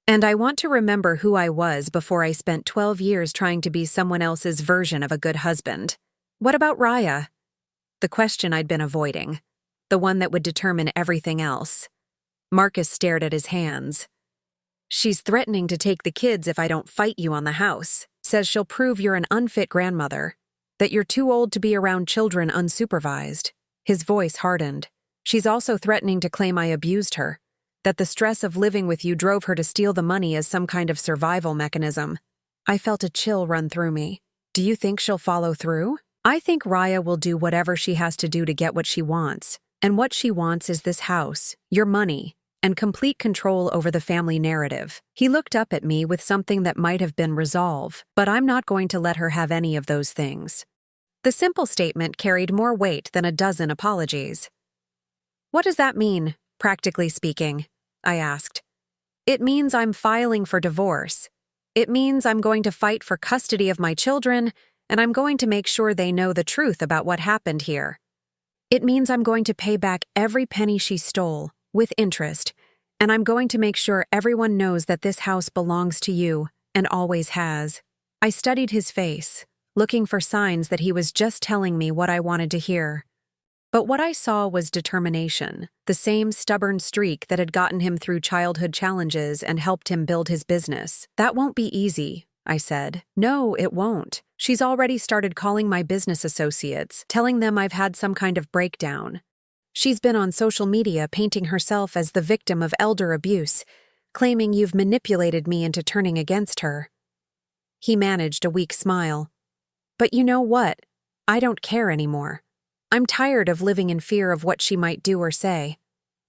And I want to remember who I was before I spent 12 years trying to be someone else's version of a good husband. What about Raya? The question I'd been avoiding. The one that would determine everything else. Marcus stared at his hands. She's threatening to take the kids if I don't fight you on the house. Says she'll prove you're an unfit grandmother, that you're too old to be around children unsupervised. His voice hardened. She's also threatening to claim I abused her, that the stress of living with you drove her to steal the money as some kind of survival mechanism. I felt a chill run through me. Do you think she'll follow through? I think Raya will do whatever she has to do to get what she wants. And what she wants is this house, your money, and complete control over the family narrative. He looked up at me with something that might have been resolve, but I'm not going to let her have any of those things. The simple statement carried more weight than a dozen apologies. What does that mean, practically speaking? I asked. It means I'm filing for divorce. It means I'm going to fight for custody of my children, and I'm going to make sure they know the truth about what happened here. It means I'm going to pay back every penny she stole, with interest, and I'm going to make sure everyone knows that this house belongs to you, and always has. I studied his face, looking for signs that he was just telling me what I wanted to hear. But what I saw was determination, the same stubborn streak that had gotten him through childhood challenges and helped him build his business. That won't be easy, I said. No, it won't. She's already started calling my business associates, telling them I've had some kind of breakdown. She's been on social media painting herself as the victim of elder abuse, claiming you've manipulated me into turning against her. He managed a weak smile. But you know what? I don't care anymore. I'm tired of living in fear of what she might do or say.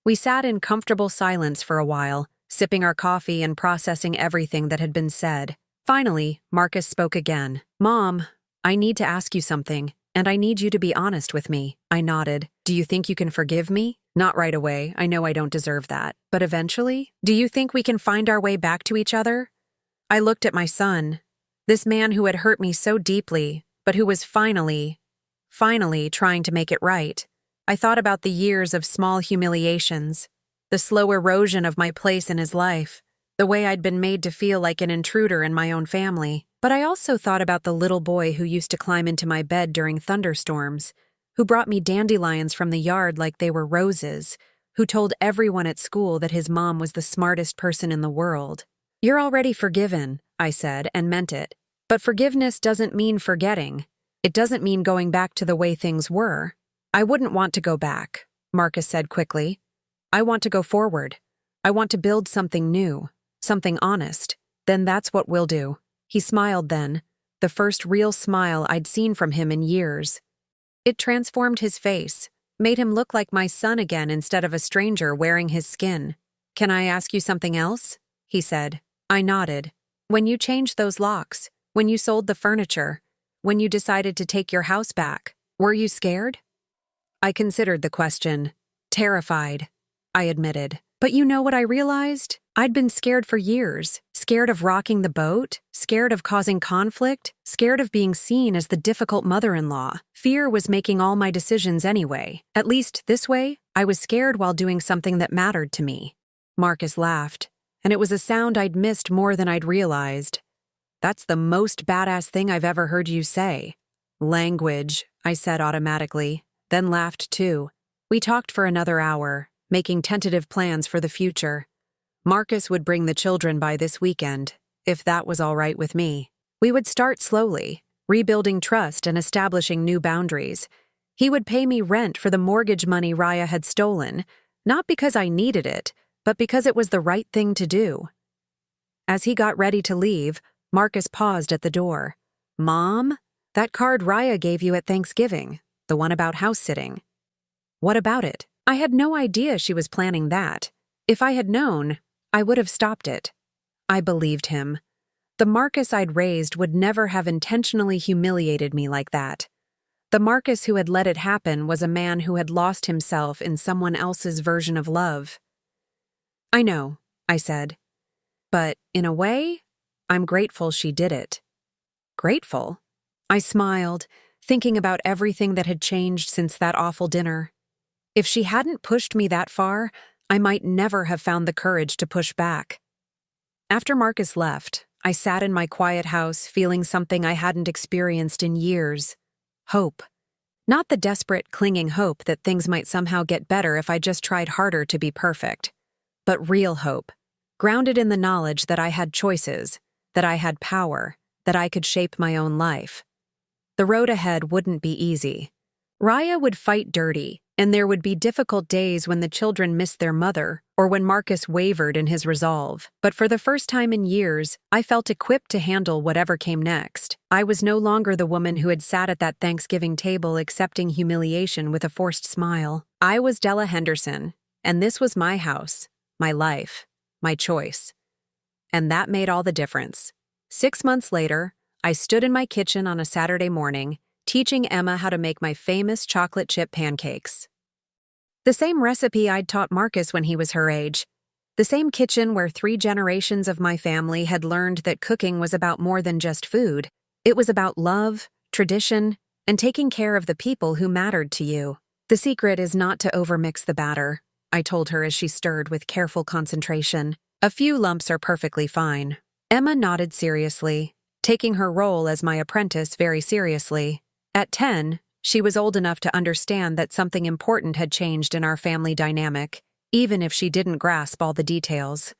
We sat in comfortable silence for a while, sipping our coffee and processing everything that had been said. Finally, Marcus spoke again. Mom, I need to ask you something, and I need you to be honest with me. I nodded. Do you think you can forgive me? Not right away. I know I don't deserve that. But eventually? Do you think we can find our way back to each other? I looked at my son, this man who had hurt me so deeply, but who was finally trying to make it right. I thought about the years of small humiliations, the slow erosion of my place in his life, the way I'd been made to feel like an intruder in my own family. But I also thought about the little boy who used to climb into my bed during thunderstorms, who brought me dandelions from the yard like they were roses, who told everyone at school that his mom was the smartest person in the world. You're already forgiven, I said, and meant it. But forgiveness doesn't mean forgetting. It doesn't mean going back to the way things were. I wouldn't want to go back, Marcus said quickly. I want to go forward. I want to build something new, something honest. Then that's what we'll do. He smiled then, the first real smile I'd seen from him in years. It transformed his face, made him look like my son again instead of a stranger wearing his skin. Can I ask you something else? He said. I nodded. When you changed those locks, when you sold the furniture, when you decided to take your house back, were you scared? I considered the question. Terrified, I admitted. But you know what I realized? I'd been scared for years. Scared of rocking the boat, scared of causing conflict, scared of being seen as the difficult mother-in-law. Fear was making all my decisions anyway. At least this way, I was scared while doing something that mattered to me. Marcus laughed, and it was a sound I'd missed more than I'd realized. That's the most badass thing I've ever heard you say. Language, I said automatically, then laughed too. We talked for another hour, making tentative plans for the future. Marcus would bring the children by this weekend, if that was all right with me. We would start slowly, rebuilding trust and establishing new boundaries. He would pay me rent for the mortgage money Raya had stolen, not because I needed it, but because it was the right thing to do. As he got ready to leave, Marcus paused at the door. Mom, that card Raya gave you at Thanksgiving, the one about house-sitting. What about it? I had no idea she was planning that. If I had known, I would have stopped it. I believed him. The Marcus I'd raised would never have intentionally humiliated me like that. The Marcus who had let it happen was a man who had lost himself in someone else's version of love. I know, I said. But, in a way, I'm grateful she did it. Grateful? I smiled, thinking about everything that had changed since that awful dinner. If she hadn't pushed me that far, I might never have found the courage to push back. After Marcus left, I sat in my quiet house feeling something I hadn't experienced in years. Hope. Not the desperate, clinging hope that things might somehow get better if I just tried harder to be perfect, but real hope, grounded in the knowledge that I had choices, that I had power, that I could shape my own life. The road ahead wouldn't be easy. Raya would fight dirty, and there would be difficult days when the children missed their mother or when Marcus wavered in his resolve. But for the first time in years, I felt equipped to handle whatever came next. I was no longer the woman who had sat at that Thanksgiving table accepting humiliation with a forced smile. I was Della Henderson, and this was my house, my life, my choice. And that made all the difference. 6 months later, I stood in my kitchen on a Saturday morning, teaching Emma how to make my famous chocolate chip pancakes. The same recipe I'd taught Marcus when he was her age. The same kitchen where 3 generations of my family had learned that cooking was about more than just food. It was about love, tradition, and taking care of the people who mattered to you. The secret is not to overmix the batter, I told her as she stirred with careful concentration. A few lumps are perfectly fine. Emma nodded seriously, taking her role as my apprentice very seriously. At 10, she was old enough to understand that something important had changed in our family dynamic, even if she didn't grasp all the details.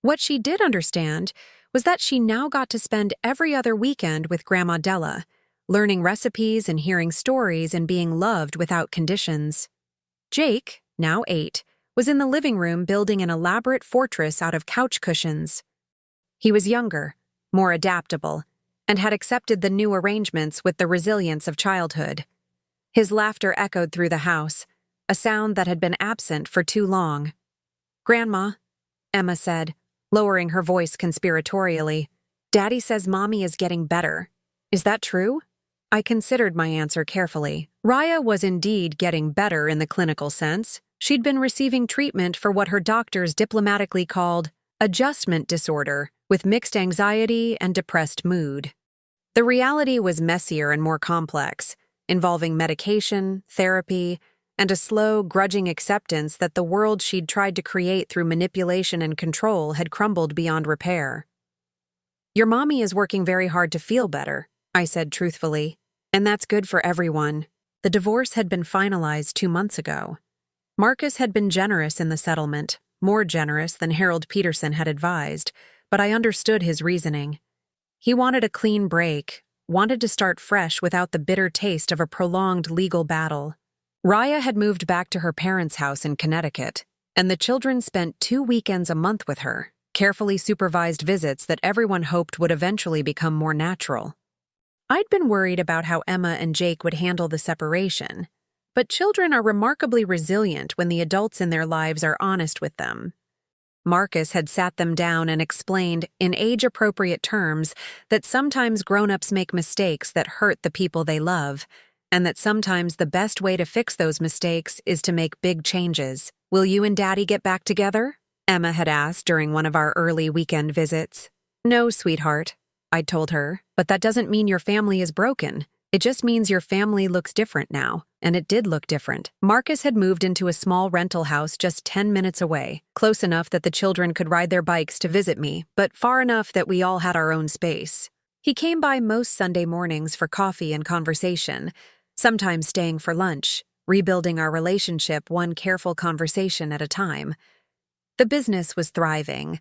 What she did understand was that she now got to spend every other weekend with Grandma Della, learning recipes and hearing stories and being loved without conditions. Jake, now 8, was in the living room building an elaborate fortress out of couch cushions. He was younger, more adaptable, and had accepted the new arrangements with the resilience of childhood. His laughter echoed through the house, a sound that had been absent for too long. "Grandma," Emma said, lowering her voice conspiratorially, "Daddy says Mommy is getting better. Is that true?" I considered my answer carefully. Raya was indeed getting better in the clinical sense. She'd been receiving treatment for what her doctors diplomatically called adjustment disorder, with mixed anxiety and depressed mood. The reality was messier and more complex, involving medication, therapy, and a slow, grudging acceptance that the world she'd tried to create through manipulation and control had crumbled beyond repair. "Your mommy is working very hard to feel better," I said truthfully, "and that's good for everyone." The divorce had been finalized 2 months ago. Marcus had been generous in the settlement, more generous than Harold Peterson had advised, but I understood his reasoning. He wanted a clean break, wanted to start fresh without the bitter taste of a prolonged legal battle. Raya had moved back to her parents' house in Connecticut, and the children spent 2 weekends a month with her, carefully supervised visits that everyone hoped would eventually become more natural. I'd been worried about how Emma and Jake would handle the separation, but children are remarkably resilient when the adults in their lives are honest with them. Marcus had sat them down and explained, in age-appropriate terms, that sometimes grown-ups make mistakes that hurt the people they love, and that sometimes the best way to fix those mistakes is to make big changes. "Will you and Daddy get back together?" Emma had asked during one of our early weekend visits. "No, sweetheart," I'd told her, "but that doesn't mean your family is broken. It just means your family looks different now." And it did look different. Marcus had moved into a small rental house just 10 minutes away, close enough that the children could ride their bikes to visit me, but far enough that we all had our own space. He came by most Sunday mornings for coffee and conversation, sometimes staying for lunch, rebuilding our relationship one careful conversation at a time. The business was thriving.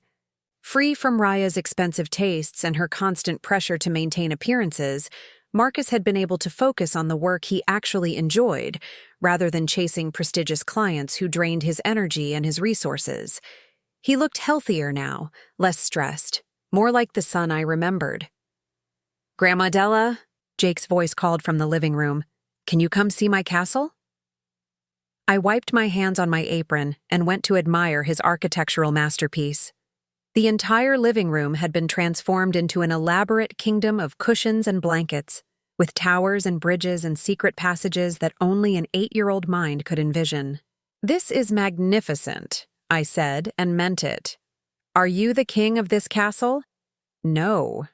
Free from Raya's expensive tastes and her constant pressure to maintain appearances, Marcus had been able to focus on the work he actually enjoyed, rather than chasing prestigious clients who drained his energy and his resources. He looked healthier now, less stressed, more like the son I remembered. "Grandma Della," Jake's voice called from the living room, "can you come see my castle?" I wiped my hands on my apron and went to admire his architectural masterpiece. The entire living room had been transformed into an elaborate kingdom of cushions and blankets, with towers and bridges and secret passages that only an 8-year-old mind could envision. "This is magnificent," I said, and meant it. "Are you the king of this castle?" "No,"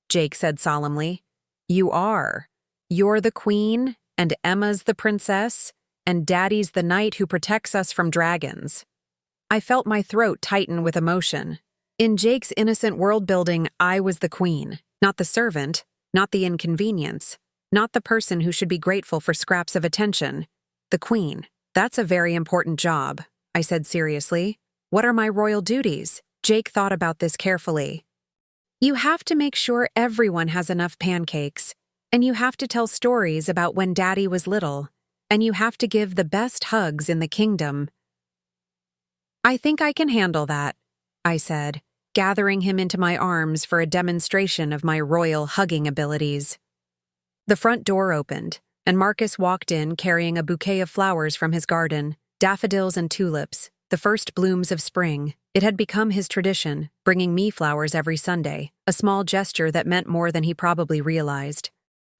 Jake said solemnly. "You are. You're the queen, and Emma's the princess, and Daddy's the knight who protects us from dragons." I felt my throat tighten with emotion. In Jake's innocent world-building, I was the queen, not the servant, not the inconvenience, not the person who should be grateful for scraps of attention. The queen. "That's a very important job," I said seriously. "What are my royal duties?" Jake thought about this carefully. You have to make sure everyone has enough pancakes, and you have to tell stories about when Daddy was little, and you have to give the best hugs in the kingdom. I think I can handle that, I said, gathering him into my arms for a demonstration of my royal hugging abilities. The front door opened, and Marcus walked in carrying a bouquet of flowers from his garden, daffodils and tulips, the first blooms of spring. It had become his tradition, bringing me flowers every Sunday, a small gesture that meant more than he probably realized.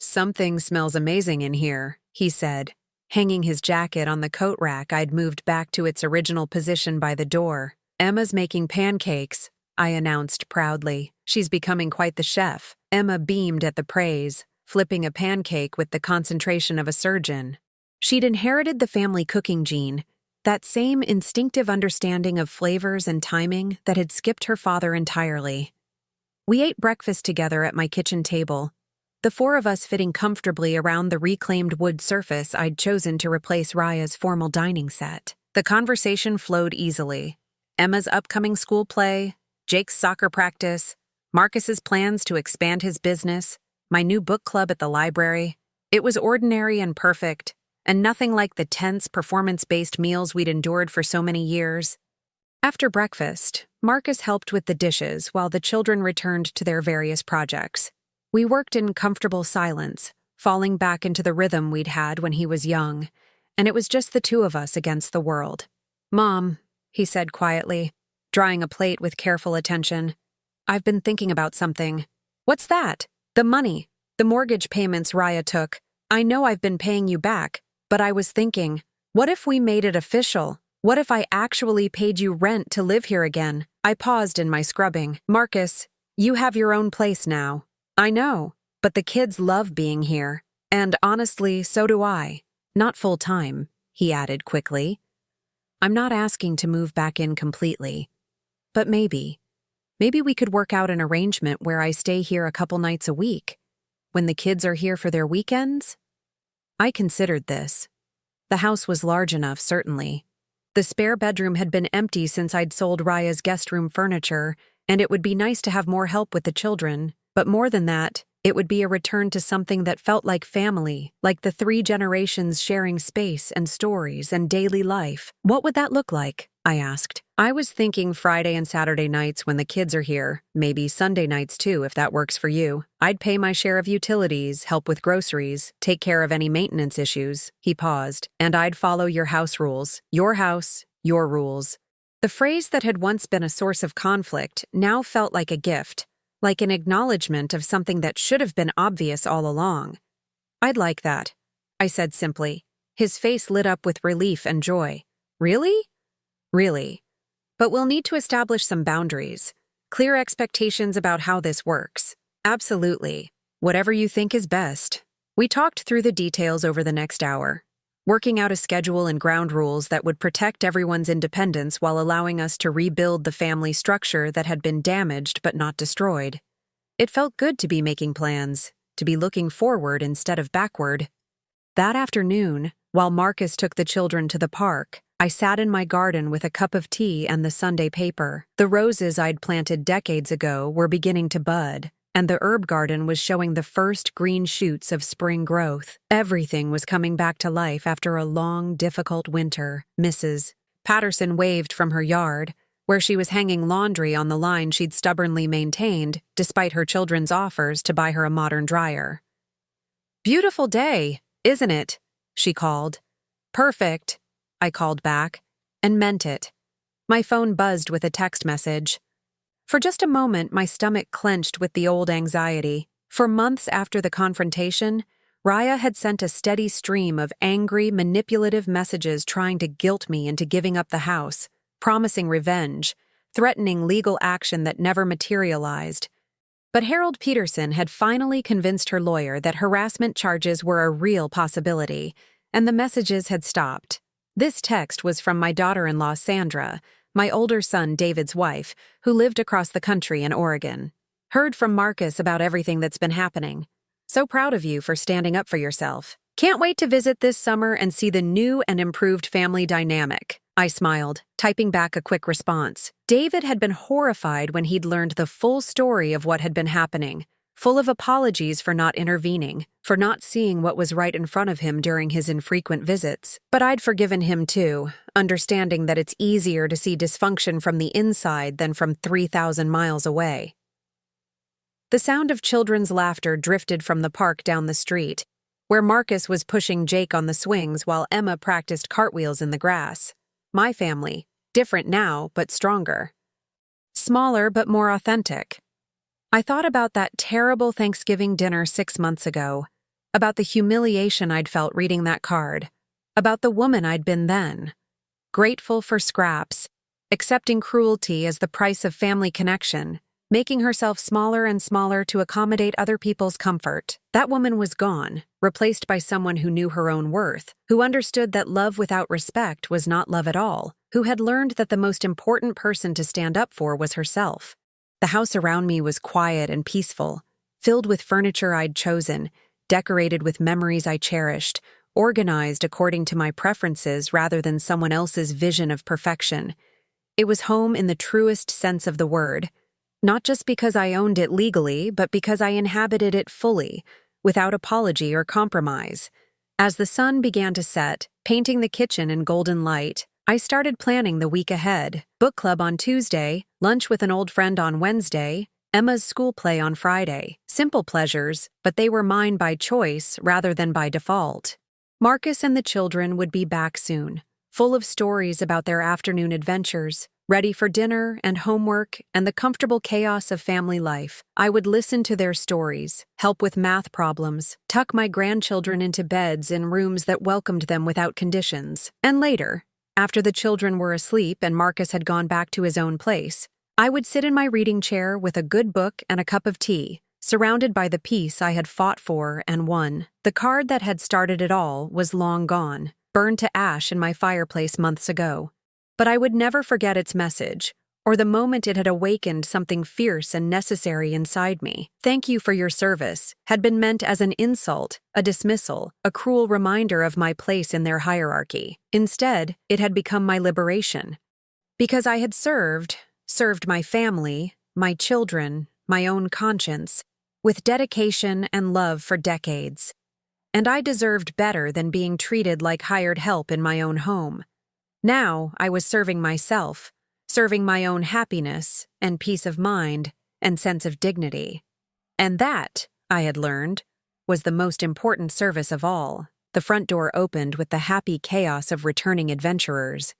"Something smells amazing in here," he said, hanging his jacket on the coat rack I'd moved back to its original position by the door. "Emma's making pancakes," I announced proudly. "She's becoming quite the chef." Emma beamed at the praise, flipping a pancake with the concentration of a surgeon. She'd inherited the family cooking gene, that same instinctive understanding of flavors and timing that had skipped her father entirely. We ate breakfast together at my kitchen table, the four of us fitting comfortably around the reclaimed wood surface I'd chosen to replace Raya's formal dining set. The conversation flowed easily. Emma's upcoming school play, Jake's soccer practice, Marcus's plans to expand his business, my new book club at the library. It was ordinary and perfect, and nothing like the tense, performance-based meals we'd endured for so many years. After breakfast, Marcus helped with the dishes while the children returned to their various projects. We worked in comfortable silence, falling back into the rhythm we'd had when he was young, and it was just the two of us against the world. "Mom," he said quietly, drying a plate with careful attention, "I've been thinking about something." "What's that?" "The money, the mortgage payments Raya took. I know I've been paying you back, but I was thinking, what if we made it official? What if I actually paid you rent to live here again?" I paused in my scrubbing. "Marcus, you have your own place now." "I know, but the kids love being here. And honestly, so do I. Not full time," he added quickly. "I'm not asking to move back in completely. But maybe we could work out an arrangement where I stay here a couple nights a week, when the kids are here for their weekends." I considered this. The house was large enough, certainly. The spare bedroom had been empty since I'd sold Raya's guest room furniture, and it would be nice to have more help with the children. But more than that, it would be a return to something that felt like family, like the 3 generations sharing space and stories and daily life. "What would that look like?" I asked. "I was thinking Friday and Saturday nights when the kids are here, maybe Sunday nights too if that works for you. I'd pay my share of utilities, help with groceries, take care of any maintenance issues." He paused. "And I'd follow your house rules. Your house, your rules." The phrase that had once been a source of conflict now felt like a gift, like an acknowledgement of something that should have been obvious all along. "I'd like that," I said simply. His face lit up with relief and joy. "Really?" "Really. But we'll need to establish some boundaries, clear expectations about how this works." "Absolutely. Whatever you think is best." We talked through the details over the next hour, working out a schedule and ground rules that would protect everyone's independence while allowing us to rebuild the family structure that had been damaged but not destroyed. It felt good to be making plans, to be looking forward instead of backward. That afternoon, while Marcus took the children to the park, I sat in my garden with a cup of tea and the Sunday paper. The roses I'd planted decades ago were beginning to bud, and the herb garden was showing the first green shoots of spring growth. Everything was coming back to life after a long, difficult winter. Mrs. Patterson waved from her yard, where she was hanging laundry on the line she'd stubbornly maintained, despite her children's offers to buy her a modern dryer. "Beautiful day, isn't it?" she called. "Perfect," I called back, and meant it. My phone buzzed with a text message. For just a moment, my stomach clenched with the old anxiety. For months after the confrontation, Raya had sent a steady stream of angry, manipulative messages trying to guilt me into giving up the house, promising revenge, threatening legal action that never materialized. But Harold Peterson had finally convinced her lawyer that harassment charges were a real possibility, and the messages had stopped. This text was from my daughter-in-law, Sandra, my older son David's wife, who lived across the country in Oregon. "Heard from Marcus about everything that's been happening. So proud of you for standing up for yourself. Can't wait to visit this summer and see the new and improved family dynamic. I smiled, typing back a quick response. David had been horrified when he'd learned the full story of what had been happening, full of apologies for not intervening, for not seeing what was right in front of him during his infrequent visits. But I'd forgiven him too, understanding that it's easier to see dysfunction from the inside than from 3,000 miles away. The sound of children's laughter drifted from the park down the street, where Marcus was pushing Jake on the swings while Emma practiced cartwheels in the grass. My family, different now, but stronger. Smaller, but more authentic. I thought about that terrible Thanksgiving dinner 6 months ago, about the humiliation I'd felt reading that card, about the woman I'd been then. Grateful for scraps, accepting cruelty as the price of family connection, making herself smaller and smaller to accommodate other people's comfort. That woman was gone, replaced by someone who knew her own worth, who understood that love without respect was not love at all, who had learned that the most important person to stand up for was herself. The house around me was quiet and peaceful, filled with furniture I'd chosen, decorated with memories I cherished, organized according to my preferences rather than someone else's vision of perfection. It was home in the truest sense of the word. Not just because I owned it legally, but because I inhabited it fully, without apology or compromise. As the sun began to set, painting the kitchen in golden light, I started planning the week ahead. Book club on Tuesday, lunch with an old friend on Wednesday, Emma's school play on Friday. Simple pleasures, but they were mine by choice rather than by default. Marcus and the children would be back soon, full of stories about their afternoon adventures, ready for dinner and homework and the comfortable chaos of family life. I would listen to their stories, help with math problems, tuck my grandchildren into beds in rooms that welcomed them without conditions. And later, after the children were asleep and Marcus had gone back to his own place, I would sit in my reading chair with a good book and a cup of tea, surrounded by the peace I had fought for and won. The card that had started it all was long gone, burned to ash in my fireplace months ago. But I would never forget its message, or the moment it had awakened something fierce and necessary inside me. Thank you for your service had been meant as an insult, a dismissal, a cruel reminder of my place in their hierarchy. Instead, it had become my liberation. Because I had served my family, my children, my own conscience, with dedication and love for decades. And I deserved better than being treated like hired help in my own home. Now I was serving myself, serving my own happiness and peace of mind and sense of dignity. And that, I had learned, was the most important service of all. The front door opened with the happy chaos of returning adventurers.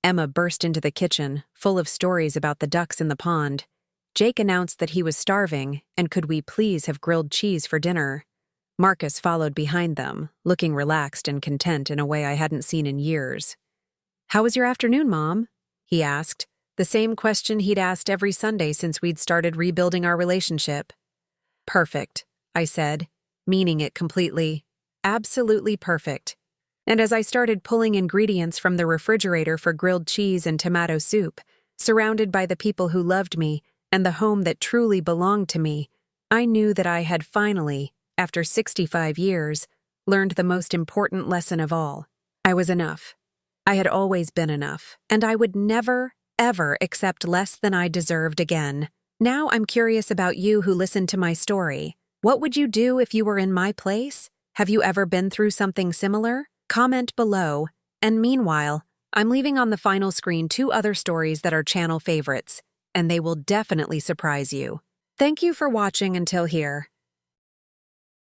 Emma burst into the kitchen, full of stories about the ducks in the pond. Jake announced that he was starving and could we please have grilled cheese for dinner. Marcus followed behind them, looking relaxed and content in a way I hadn't seen in years. "How was your afternoon, Mom?" he asked, the same question he'd asked every Sunday since we'd started rebuilding our relationship. "Perfect," I said, meaning it completely. Absolutely perfect. And as I started pulling ingredients from the refrigerator for grilled cheese and tomato soup, surrounded by the people who loved me and the home that truly belonged to me, I knew that I had finally, after 65 years, learned the most important lesson of all. I was enough. I had always been enough, and I would never, ever accept less than I deserved again. Now I'm curious about you who listened to my story. What would you do if you were in my place? Have you ever been through something similar? Comment below. And meanwhile, I'm leaving on the final screen 2 other stories that are channel favorites, and they will definitely surprise you. Thank you for watching until here.